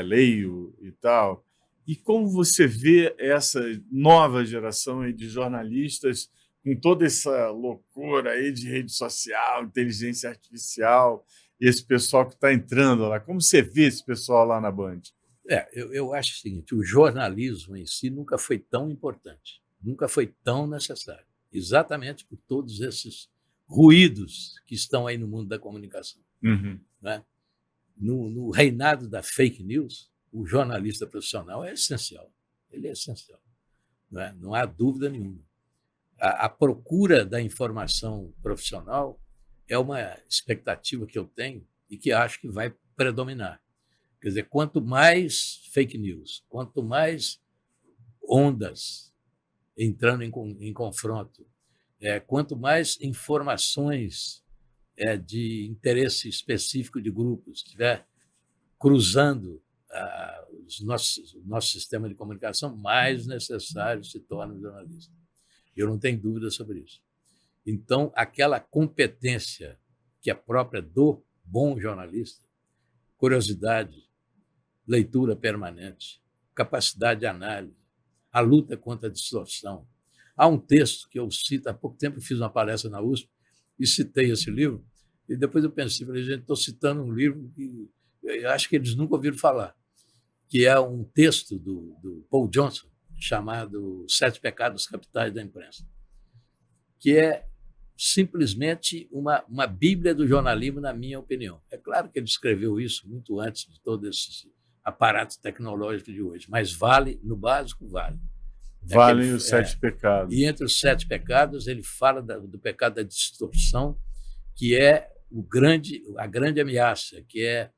leio e tal. E como você vê essa nova geração aí de jornalistas com toda essa loucura aí de rede social, inteligência artificial, esse pessoal que está entrando lá, como você vê esse pessoal lá na Band? Eu acho o seguinte, o jornalismo em si nunca foi tão importante, nunca foi tão necessário, exatamente por todos esses ruídos que estão aí no mundo da comunicação. Né? No reinado da fake news, o jornalista profissional é essencial, ele é essencial, não há dúvida nenhuma. A procura da informação profissional é uma expectativa que eu tenho e que acho que vai predominar. Quer dizer, quanto mais fake news, quanto mais ondas entrando em confronto, quanto mais informações de interesse específico de grupos estiver cruzando o nosso sistema de comunicação, mais necessário se torna o jornalista. Eu não tenho dúvida sobre isso. Então, aquela competência que é própria do bom jornalista, curiosidade, leitura permanente, capacidade de análise, a luta contra a distorção. Há um texto que eu cito, há pouco tempo eu fiz uma palestra na USP e citei esse livro, e depois eu pensei, gente, estou citando um livro que eu acho que eles nunca ouviram falar, que é um texto do Paul Johnson, chamado 7 Pecados Capitais da Imprensa, que é simplesmente uma bíblia do jornalismo, na minha opinião. É claro que ele escreveu isso muito antes de todo esse aparato tecnológico de hoje, mas vale, no básico, vale. Valem os 7 pecados. E entre os 7 pecados, ele fala do pecado da distorção, que é a grande ameaça, que é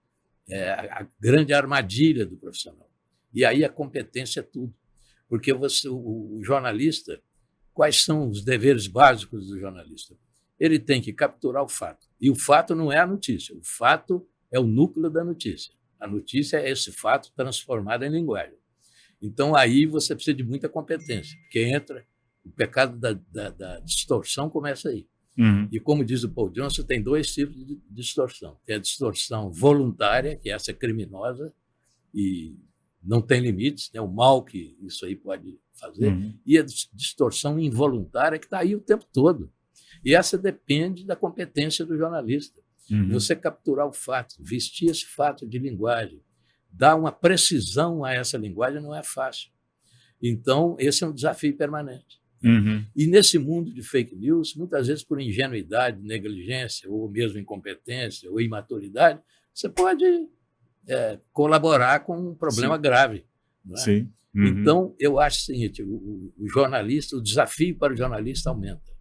a grande armadilha do profissional. E aí a competência é tudo. Porque o jornalista, quais são os deveres básicos do jornalista? Ele tem que capturar o fato. E o fato não é a notícia, o fato é o núcleo da notícia. A notícia é esse fato transformado em linguagem. Então, aí você precisa de muita competência, porque entra o pecado da distorção, começa aí. Uhum. E, como diz o Paul Johnson, tem dois tipos de distorção. Tem a distorção voluntária, que essa é criminosa e não tem limites, né? O mal que isso aí pode fazer, e a distorção involuntária, que está aí o tempo todo. E essa depende da competência do jornalista. Você capturar o fato, vestir esse fato de linguagem, dar uma precisão a essa linguagem não é fácil. Então, esse é um desafio permanente. E nesse mundo de fake news, muitas vezes por ingenuidade, negligência, ou mesmo incompetência, ou imaturidade, você pode colaborar com um problema grave. Não é? Sim. Então, eu acho o seguinte, o jornalista, o desafio para o jornalista aumenta.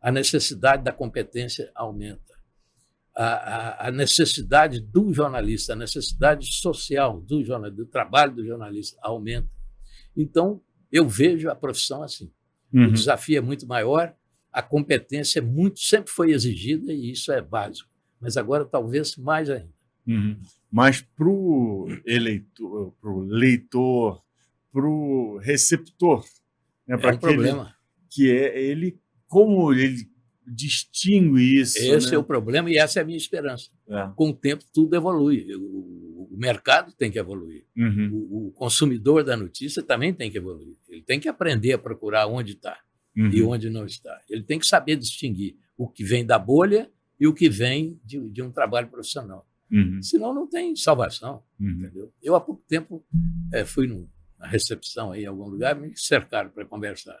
A necessidade da competência aumenta. A necessidade do jornalista, a necessidade social do jornalista, do trabalho do jornalista aumenta. Então, eu vejo a profissão assim. O desafio é muito maior, a competência sempre foi exigida e isso é básico, mas agora talvez mais ainda. Mas para o eleitor, para o leitor, para o receptor, né, para aquele problema. Que é ele, como ele distingue isso? Esse né? é o problema e essa é a minha esperança. Com o tempo tudo evolui, o mercado tem que evoluir, o consumidor da notícia também tem que evoluir, ele tem que aprender a procurar onde está e onde não está, ele tem que saber distinguir o que vem da bolha e o que vem de um trabalho profissional. Senão não tem salvação. Entendeu? Eu há pouco tempo fui na recepção aí, em algum lugar, me cercaram para conversar.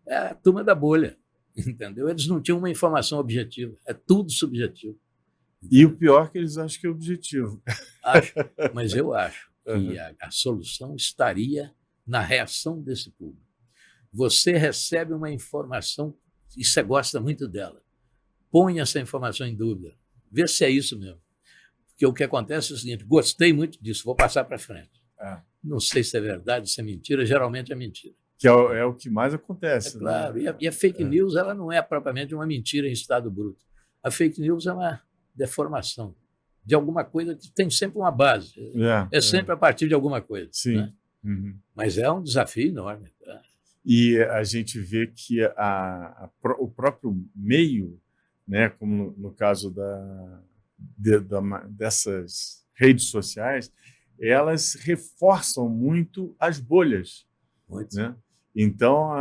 É a turma da bolha, entendeu? Eles não tinham uma informação objetiva, é tudo subjetivo. E o pior é que eles acham que é objetivo. Acho, mas eu acho que a solução estaria na reação desse público. Você recebe uma informação e você gosta muito dela. Põe essa informação em dúvida, vê se é isso mesmo. Porque o que acontece é o seguinte, gostei muito disso, vou passar para frente. Não sei se é verdade, se é mentira, geralmente é mentira. Que é o que mais acontece. Claro, né? e a fake news ela não é propriamente uma mentira em estado bruto. A fake news é uma deformação de alguma coisa que tem sempre uma base. É sempre a partir de alguma coisa. Sim. Né? Mas é um desafio enorme. Tá? E a gente vê que o próprio meio, né, como no caso dessas redes sociais, elas reforçam muito as bolhas. Muito. Né? Então,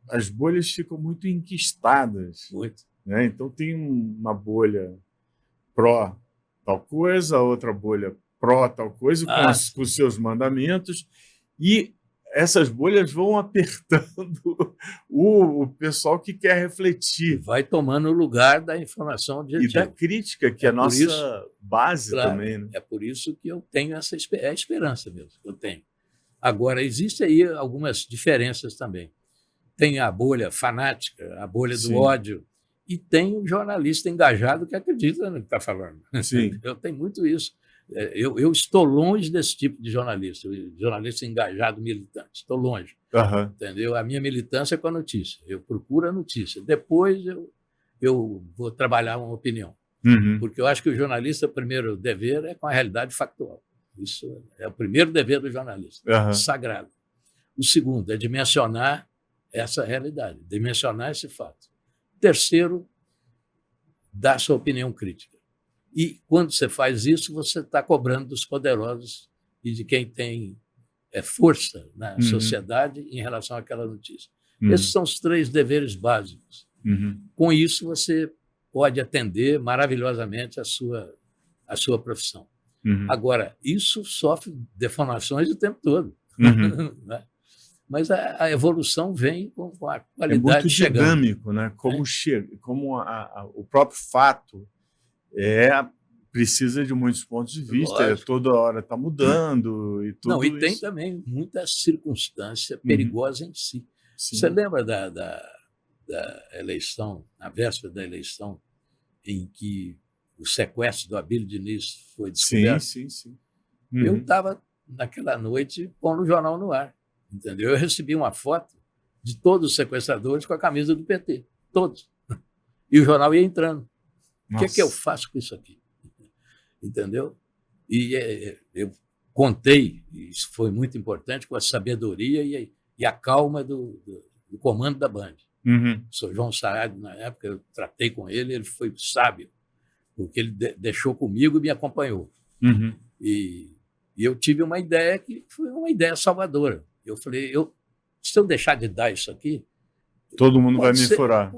as bolhas ficam muito enquistadas. Muito. Né? Então, tem uma bolha pró tal coisa, outra bolha pró tal coisa, com os seus mandamentos, e essas bolhas vão apertando o pessoal que quer refletir. Vai tomando o lugar da informação objetiva. E da crítica, que é a nossa base também. Né? É por isso que eu tenho essa esperança mesmo, eu tenho. Agora, existem aí algumas diferenças também. Tem a bolha fanática, a bolha do ódio, e tem o jornalista engajado que acredita no que está falando. Sim. Eu tenho muito isso. Eu estou longe desse tipo de jornalista engajado militante. Estou longe. Entendeu? A minha militância é com a notícia. Eu procuro a notícia. Depois eu vou trabalhar uma opinião. Porque eu acho que o jornalista, o primeiro dever é com a realidade factual. Isso é o primeiro dever do jornalista, sagrado. O segundo é dimensionar essa realidade, dimensionar esse fato. Terceiro, dar sua opinião crítica. E, quando você faz isso, você está cobrando dos poderosos e de quem tem força na sociedade em relação àquela notícia. Esses são os 3 deveres básicos. Com isso, você pode atender maravilhosamente a sua profissão. Agora, isso sofre deformações o tempo todo. Né? Mas a evolução vem com a qualidade. É muito dinâmico, chegando. Né? Como o próprio fato precisa de muitos pontos de vista, toda hora está mudando. E tudo Não, e tem também muita circunstância perigosa em si. Você lembra da eleição, na véspera da eleição, em que o sequestro do Abílio Diniz foi descoberto. Sim. Eu estava, naquela noite, pondo o jornal no ar. Entendeu? Eu recebi uma foto de todos os sequestradores com a camisa do PT. Todos. E o jornal ia entrando. O que é que eu faço com isso aqui? Entendeu? E eu contei, e isso foi muito importante, com a sabedoria e a calma do comando da Band. O senhor João Saad, na época, eu tratei com ele, ele foi sábio, porque ele deixou comigo e me acompanhou. E eu tive uma ideia que foi uma ideia salvadora. Eu falei, se eu deixar de dar isso aqui... Todo mundo vai me furar.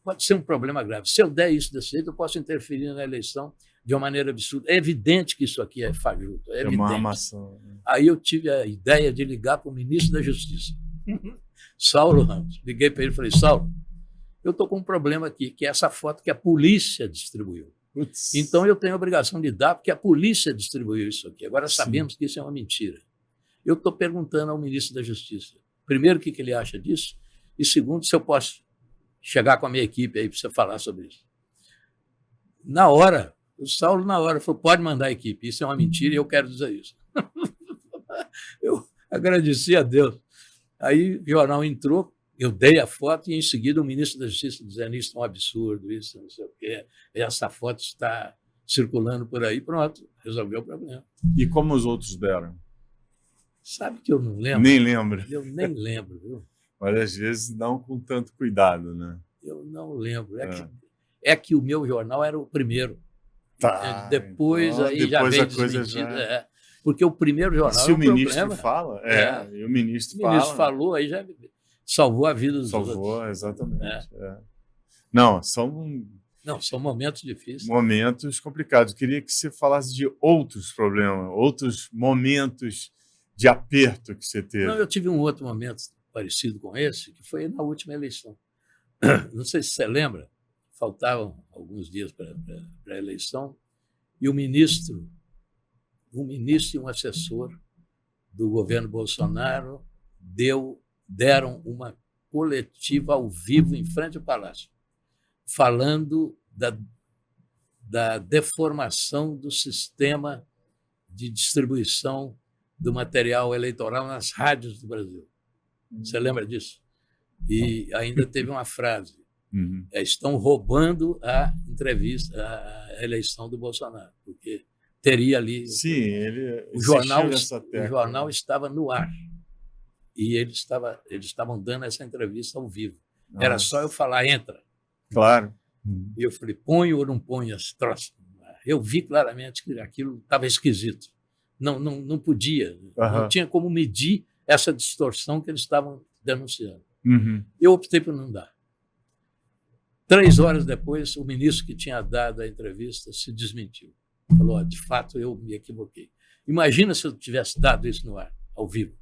Pode ser um problema grave. Se eu der isso desse jeito, eu posso interferir na eleição de uma maneira absurda. É evidente que isso aqui é fajuto. É uma armação. Aí eu tive a ideia de ligar para o ministro da Justiça, Saulo Ramos. Liguei para ele e falei, Saulo, eu estou com um problema aqui, que é essa foto que a polícia distribuiu. Putz. Então eu tenho a obrigação de dar, porque a polícia distribuiu isso aqui. Agora sabemos que isso é uma mentira. Eu estou perguntando ao ministro da Justiça, primeiro, o que ele acha disso, e segundo, se eu posso chegar com a minha equipe aí para você falar sobre isso. Na hora, o Saulo, falou, pode mandar a equipe, isso é uma mentira e eu quero dizer isso. Eu agradeci a Deus. Aí o jornal entrou, eu dei a foto e em seguida o ministro da Justiça dizendo isso é um absurdo, isso não sei o quê, essa foto está circulando por aí, pronto, resolveu o problema. E como os outros deram? Sabe que eu não lembro? Nem lembro. Eu nem lembro, viu? Mas às vezes não com tanto cuidado, né? Eu não lembro. É que o meu jornal era o primeiro. Tá, depois então, aí depois já veio a coisa desmentido. já... Porque o primeiro jornal se o ministro problema. fala, e o ministro fala. O ministro falou, aí já salvou a vida dos outros. Salvou, exatamente. Não, são momentos difíceis. Momentos complicados. Eu queria que você falasse de outros problemas, outros momentos de aperto que você teve. Não, eu tive um outro momento parecido com esse, que foi na última eleição. Não sei se você lembra, faltavam alguns dias para a eleição, e um ministro e um assessor do governo Bolsonaro deram uma coletiva ao vivo em frente ao Palácio, falando da deformação do sistema de distribuição do material eleitoral nas rádios do Brasil. Você lembra disso? E ainda teve uma frase, estão roubando a entrevista, a eleição do Bolsonaro, porque teria ali... Sim, o jornal estava no ar e eles estavam dando essa entrevista ao vivo. Nossa. Era só eu falar, entra. Claro. E eu falei, põe ou não põe esse troço? Eu vi claramente que aquilo estava esquisito. Não podia, não tinha como medir essa distorção que eles estavam denunciando. Eu optei por não dar. 3 horas depois, o ministro que tinha dado a entrevista se desmentiu. Falou, de fato, eu me equivoquei. Imagina se eu tivesse dado isso no ar, ao vivo.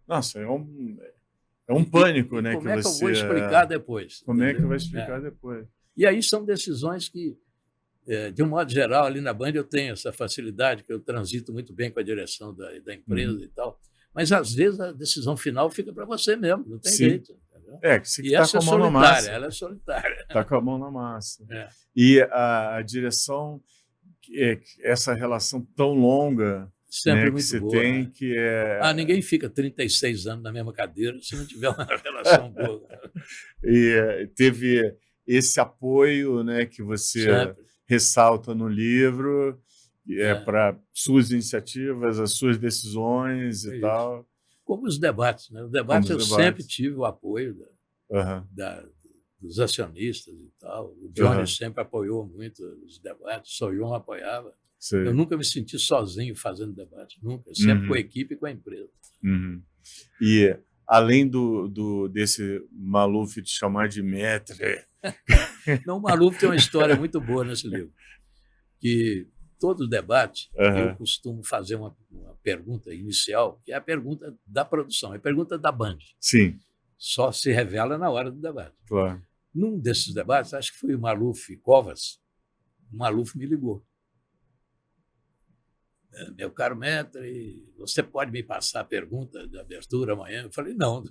Nossa, é um pânico, né? Como é que eu vou explicar depois? Como é que eu vou explicar depois? E aí são decisões que, de um modo geral, ali na Band eu tenho essa facilidade, que eu transito muito bem com a direção da empresa e tal, mas às vezes a decisão final fica para você mesmo, não tem jeito. Entendeu? Que você está com a mão na massa. Ela é solitária. Está com a mão na massa. E a direção, essa relação tão longa, sempre muito que você boa, tem, que é... ninguém fica 36 anos na mesma cadeira se não tiver uma relação boa. E teve esse apoio, né, que você ressalta no livro, para suas iniciativas, as suas decisões e tal. Como os debates, né? Os debates sempre tive o apoio dos acionistas e tal. O Johnny sempre apoiou muito os debates, o João apoiava. Sim. Eu nunca me senti sozinho fazendo debate, nunca. Sempre com a equipe e com a empresa. E além desse Maluf te chamar de maître... Não, o Maluf tem uma história muito boa nesse livro, que todo debate eu costumo fazer uma pergunta inicial, que é a pergunta da produção, é a pergunta da Band. Sim. Só se revela na hora do debate. Claro. Num desses debates, acho que foi o Maluf Covas, o Maluf me ligou. Meu caro maître, você pode me passar a pergunta de abertura amanhã? Eu falei, não,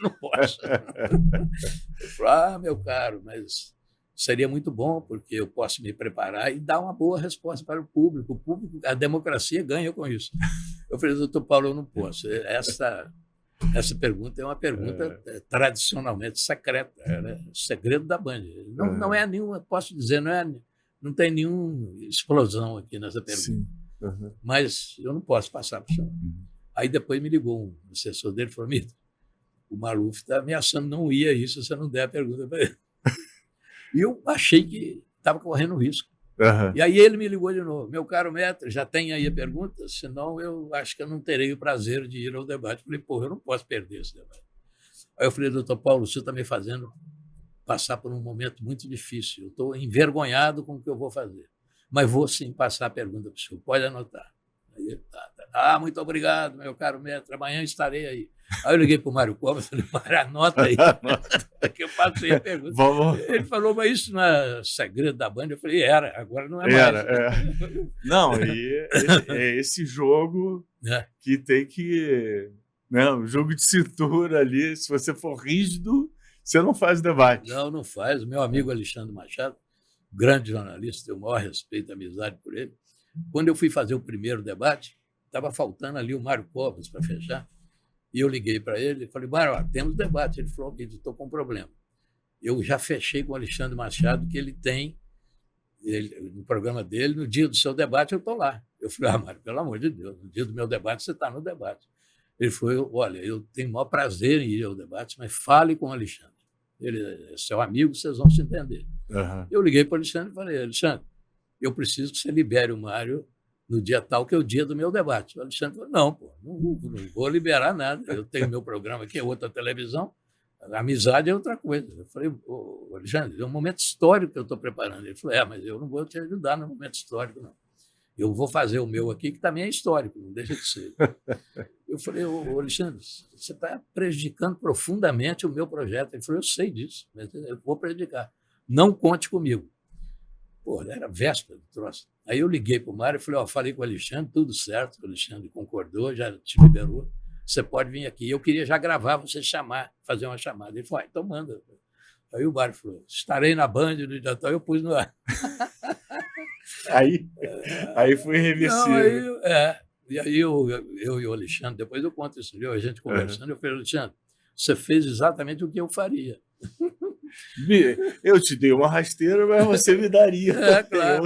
não posso. Ele falou, meu caro, mas seria muito bom, porque eu posso me preparar e dar uma boa resposta para o público. A democracia ganha com isso. Eu falei, doutor Paulo, eu não posso. Essa pergunta é uma pergunta tradicionalmente secreta, é segredo da Band. Não é nenhuma, posso dizer, não tem nenhuma explosão aqui nessa pergunta. Mas eu não posso passar para o senhor. Aí depois me ligou um assessor dele e falou, Mito, o Maluf está ameaçando não ir a isso se você não der a pergunta para ele. E eu achei que estava correndo risco. E aí ele me ligou de novo. Meu caro Mestre, já tem aí a pergunta? Senão eu acho que eu não terei o prazer de ir ao debate. Falei, pô, eu não posso perder esse debate. Aí eu falei, doutor Paulo, o senhor está me fazendo passar por um momento muito difícil. Eu estou envergonhado com o que eu vou fazer. Mas vou sim passar a pergunta para o senhor. Pode anotar. Aí ele, muito obrigado, meu caro Mestre. Amanhã estarei aí. Aí eu liguei para o Mário Covas e falei, Mário, anota aí, que eu passei a pergunta. Ele falou, mas isso não é segredo da Band? Eu falei, agora não é mais. Não, e é esse jogo que tem que... Um jogo de cintura ali, se você for rígido, você não faz debate. Não faz. O meu amigo Alexandre Machado, grande jornalista, tenho o maior respeito e amizade por ele. Quando eu fui fazer o primeiro debate, estava faltando ali o Mário Covas para fechar. E eu liguei para ele e falei, Mário, temos debate. Ele falou, estou com um problema. Eu já fechei com o Alexandre Machado que ele tem, no programa dele, no dia do seu debate, eu estou lá. Eu falei, Mário, pelo amor de Deus, no dia do meu debate, você está no debate. Ele falou, olha, eu tenho o maior prazer em ir ao debate, mas fale com o Alexandre. Ele é seu amigo, vocês vão se entender. Eu liguei para o Alexandre e falei, Alexandre, eu preciso que você libere o Mário no dia tal, que é o dia do meu debate. O Alexandre falou, não vou liberar nada. Eu tenho meu programa aqui, é outra televisão, a amizade é outra coisa. Eu falei, Alexandre, é um momento histórico que eu estou preparando. Ele falou, mas eu não vou te ajudar no momento histórico, não. Eu vou fazer o meu aqui, que também é histórico, não deixa de ser. Eu falei, Alexandre, você está prejudicando profundamente o meu projeto. Ele falou, eu sei disso, mas eu vou prejudicar. Não conte comigo. Pô, era véspera do troço. Aí eu liguei para o Mário e falei, falei com o Alexandre, tudo certo, o Alexandre concordou, já te liberou, você pode vir aqui. Eu queria já gravar, você fazer uma chamada. Ele falou, então manda. Aí o Mário falou, estarei na Band no dia tal, eu pus no ar. Aí foi reversível. E aí eu e o Alexandre, depois eu conto isso, a gente conversando, eu falei, Alexandre, você fez exatamente o que eu faria. Eu te dei uma rasteira, mas você me daria. Claro.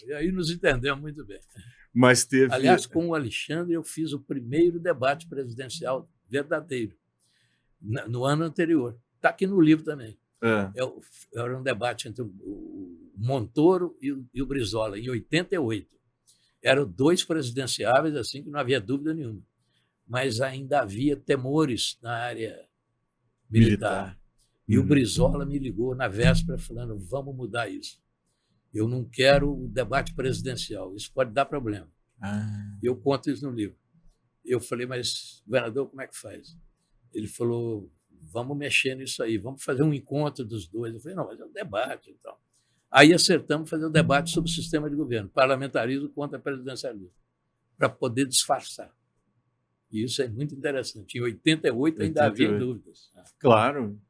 E aí nos entendemos muito bem. Mas teve... Aliás, com o Alexandre, eu fiz o primeiro debate presidencial verdadeiro, no ano anterior. Está aqui no livro também. Era um debate entre o Montoro e o Brizola, em 88. Eram dois presidenciáveis, assim, que não havia dúvida nenhuma. Mas ainda havia temores na área militar. E o Brizola me ligou na véspera falando, vamos mudar isso. Eu não quero o debate presidencial, isso pode dar problema. Eu conto isso no livro. Eu falei, mas, governador, como é que faz? Ele falou, vamos mexer nisso aí, vamos fazer um encontro dos dois. Eu falei, não, mas é um debate e tal. Aí acertamos fazer um debate sobre o sistema de governo, parlamentarismo contra presidencialismo, para poder disfarçar. E isso é muito interessante. Em 88 ainda havia dúvidas. Claro.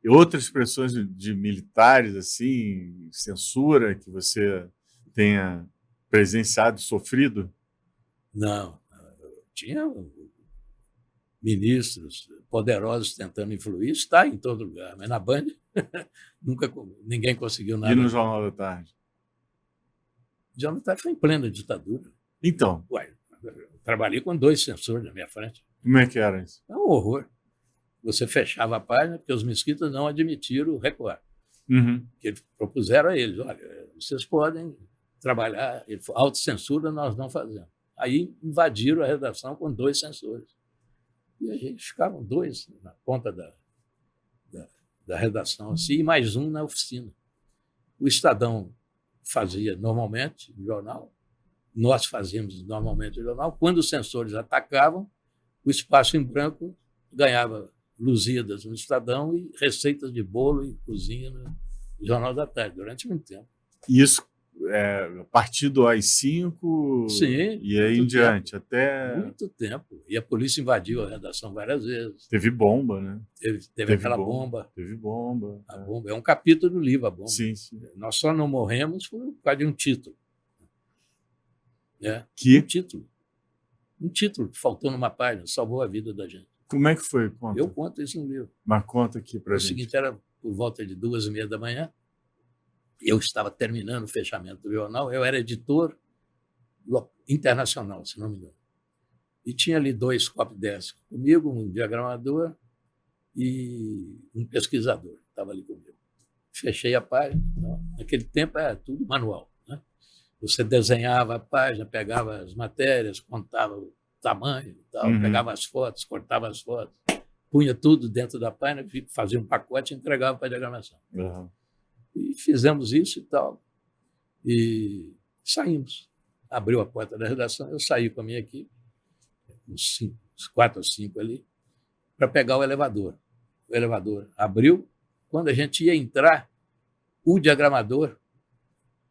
E outras expressões de militares, assim, censura, que você tenha presenciado, sofrido? Não. Tinha ministros poderosos tentando influir, está em todo lugar, mas na Band ninguém conseguiu nada. E no Jornal da Tarde? O Jornal da Tarde foi em plena ditadura. Então? Eu trabalhei com 2 censores na minha frente. Como é que era isso? É um horror. Você fechava a página porque os mesquitas não admitiram recuar. Que eles propuseram a eles, olha, vocês podem trabalhar, autocensura nós não fazemos. Aí invadiram a redação com 2 censores. E a gente ficavam 2 na ponta da redação, assim, e mais um na oficina. O Estadão fazia normalmente o jornal, nós fazíamos normalmente o jornal. Quando os censores atacavam, o espaço em branco ganhava luzidas no Estadão e receitas de bolo e cozinha no Jornal da Tarde, durante muito tempo. E isso a partir do AI-5 Sim, e aí em diante, até... Muito tempo. E a polícia invadiu a redação várias vezes. Teve bomba, né? Teve aquela bomba. Teve bomba. A bomba. É um capítulo do livro, a bomba. Sim, sim. Nós só não morremos por causa de um título. Que? Um título. Um título que faltou numa página, salvou a vida da gente. Como é que foi? Conta. Eu conto isso no livro. Mas conta aqui pra gente. O seguinte, era por volta de 2h30 da manhã. Eu estava terminando o fechamento do jornal. Eu era editor internacional, se não me engano. E tinha ali 2 copydesk comigo, um diagramador e um pesquisador. Estava ali comigo. Fechei a página. Então, naquele tempo era tudo manual, né? Você desenhava a página, pegava as matérias, contava o tamanho e tal, pegava as fotos, cortava as fotos, punha tudo dentro da página, fazia um pacote e entregava para a diagramação. E fizemos isso e tal. E saímos. Abriu a porta da redação, eu saí com a minha equipe, uns 4 ou 5 ali, para pegar o elevador. O elevador abriu. Quando a gente ia entrar, o diagramador,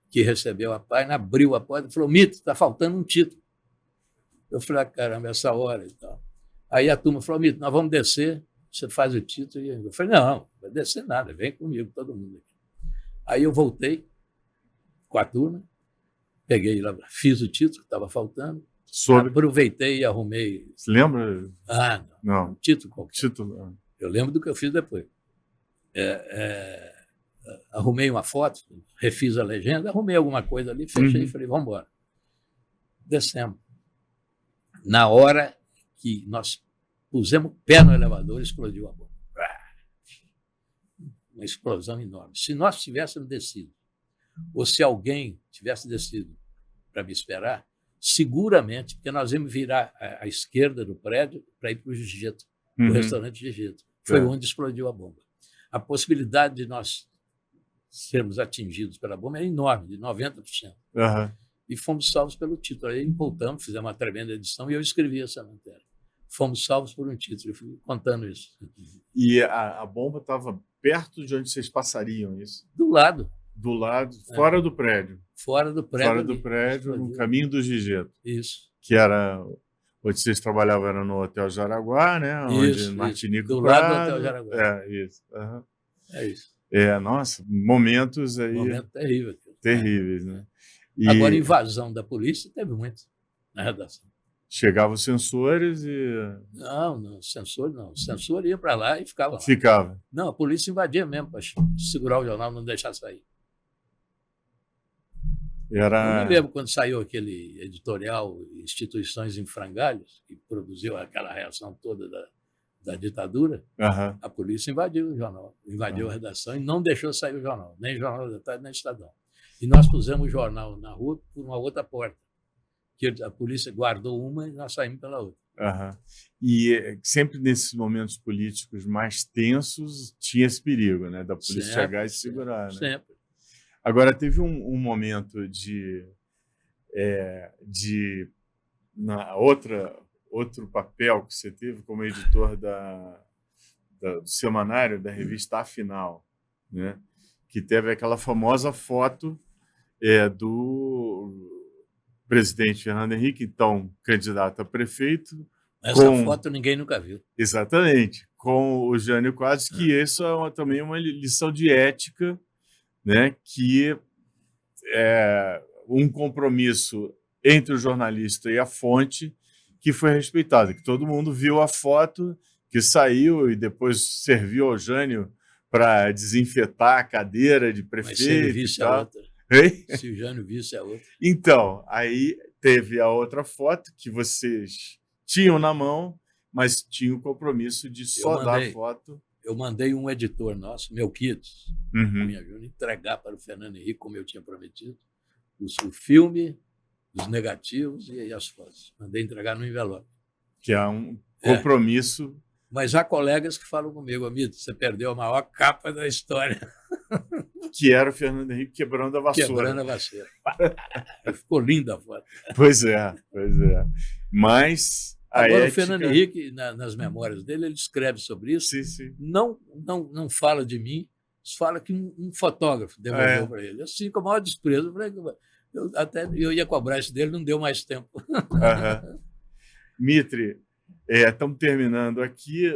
que recebeu a página, abriu a porta e falou: Mito, está faltando um título. Eu falei: caramba, essa hora e tal. Aí a turma falou: Mito, nós vamos descer, você faz o título. E eu falei: não, não vai descer nada, vem comigo, todo mundo aqui. Aí eu voltei com a turma, peguei lá, fiz o título que estava faltando, aproveitei e arrumei. Você lembra? Não. Um título qualquer. Título. Eu lembro do que eu fiz depois. Arrumei uma foto, refiz a legenda, arrumei alguma coisa ali, fechei e falei: vamos embora. Descemos. Na hora que nós pusemos o pé no elevador, explodiu a bomba. Uma explosão enorme. Se nós tivéssemos descido, ou se alguém tivesse descido para me esperar, seguramente, porque nós íamos virar à esquerda do prédio para ir para o Gigeto, o restaurante Gigeto. Foi onde explodiu a bomba. A possibilidade de nós sermos atingidos pela bomba é enorme, de 90%. E fomos salvos pelo título. Aí voltamos, fizemos uma tremenda edição e eu escrevi essa matéria. Fomos salvos por um título. Eu fui contando isso. E a bomba estava perto de onde vocês passariam, isso? Do lado. Do lado, fora do prédio. Fora do prédio. Fora do prédio, no caminho do Gigeto. Isso. Que era... Onde vocês trabalhavam era no Hotel Jaraguá, né? Onde Martinico do lado do Hotel Jaraguá. Isso. É isso. Nossa, momentos aí... Momento terrível. Terríveis, né? E... Agora, invasão da polícia teve muito na redação. Chegavam os sensores e... Não, sensor não. O sensor ia para lá e ficava lá. Ficava. Não, a polícia invadia mesmo para segurar o jornal, não deixar sair. Eu me lembro quando saiu aquele editorial Instituições em Frangalhos, que produziu aquela reação toda da ditadura, a polícia invadiu o jornal, invadiu a redação e não deixou sair o jornal, nem Jornal da Tarde, nem Estadão. E nós pusemos o jornal na rua por uma outra porta, que a polícia guardou uma e nós saímos pela outra. E sempre nesses momentos políticos mais tensos tinha esse perigo, né, da polícia chegar e segurar. Né? Sempre. Agora, teve um momento outro papel que você teve como editor do semanário, da revista Afinal, né? Que teve aquela famosa foto do presidente Fernando Henrique, então candidato a prefeito. Essa foto ninguém nunca viu. Exatamente, com o Jânio Quadros, que isso é também uma lição de ética, né, que é um compromisso entre o jornalista e a fonte que foi respeitado, que todo mundo viu a foto que saiu e depois serviu ao Jânio para desinfetar a cadeira de prefeito. Mas se ele visse a outra. Se o Jânio visse a outra. Então, aí teve a outra foto que vocês tinham na mão, mas tinham o compromisso de só dar a foto. Eu mandei um editor nosso, Melquides, Cunha Júnior, entregar para o Fernando Henrique, como eu tinha prometido, o filme, os negativos e as fotos. Mandei entregar no envelope. Que é um compromisso. Mas há colegas que falam comigo: Amito, você perdeu a maior capa da história. Que era o Fernando Henrique quebrando a vassoura. Quebrando a vassoura. Ficou linda a foto. Pois é. Mas... Agora, o Fernando Henrique, nas memórias dele, ele escreve sobre isso. Sim. Não fala de mim, fala que um fotógrafo devolveu para ele. Assim, com o maior desprezo. Eu ia cobrar isso dele, não deu mais tempo. Uhum. Mitre, estamos terminando aqui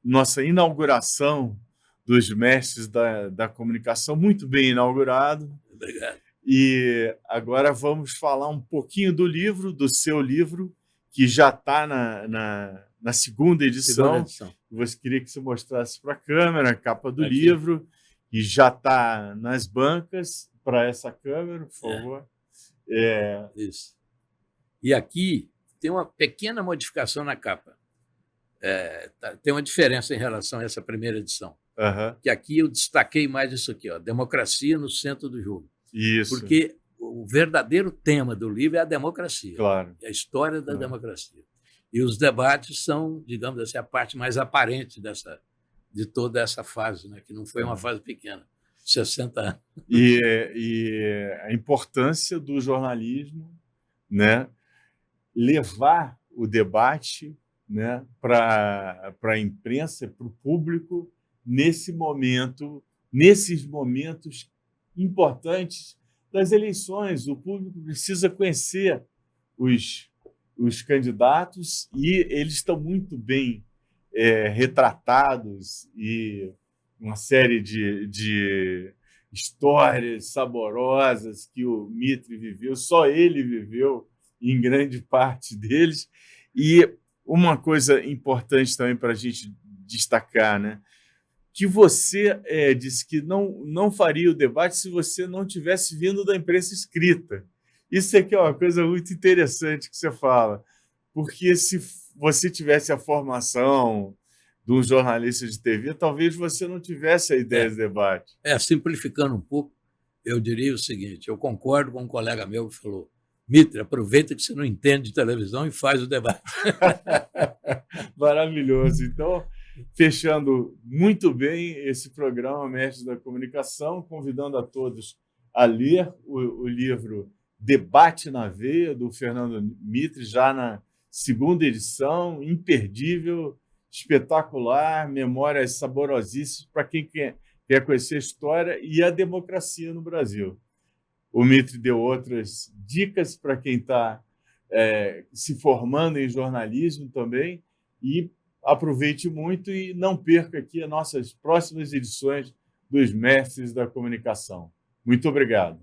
nossa inauguração dos mestres da comunicação, muito bem inaugurado. Obrigado. E agora vamos falar um pouquinho do seu livro, que já está na segunda edição. Você queria que você mostrasse para a câmera a capa do livro, que já está nas bancas, para essa câmera, por favor. Isso. E aqui tem uma pequena modificação na capa. Tem uma diferença em relação a essa primeira edição. Uhum. Que aqui eu destaquei mais isso aqui, ó, democracia no centro do jogo. Isso. Porque o verdadeiro tema do livro é a democracia. Claro. É a história da democracia. E os debates são, digamos assim, a parte mais aparente de toda essa fase, né? Que não foi uma fase pequena, 60 anos. E a importância do jornalismo, né? Levar o debate, né, para a imprensa, para o público, nesses momentos importantes das eleições. O público precisa conhecer os candidatos e eles estão muito bem retratados, e uma série de histórias saborosas que o Mitre viveu, só ele viveu em grande parte deles. E uma coisa importante também para a gente destacar, né? Que você disse que não faria o debate se você não tivesse vindo da imprensa escrita. Isso aqui é uma coisa muito interessante que você fala, porque se você tivesse a formação de um jornalista de TV, talvez você não tivesse a ideia do debate. Simplificando um pouco, eu diria o seguinte: eu concordo com um colega meu que falou: Mitre, aproveita que você não entende de televisão e faz o debate. Maravilhoso. Então, fechando muito bem esse programa Mestres da Comunicação, convidando a todos a ler o livro Debate na Veia, do Fernando Mitre, já na segunda edição, imperdível, espetacular, memórias saborosíssimas para quem quer conhecer a história e a democracia no Brasil. O Mitre deu outras dicas para quem está se formando em jornalismo também, e aproveite muito e não perca aqui as nossas próximas edições dos Mestres da Comunicação. Muito obrigado.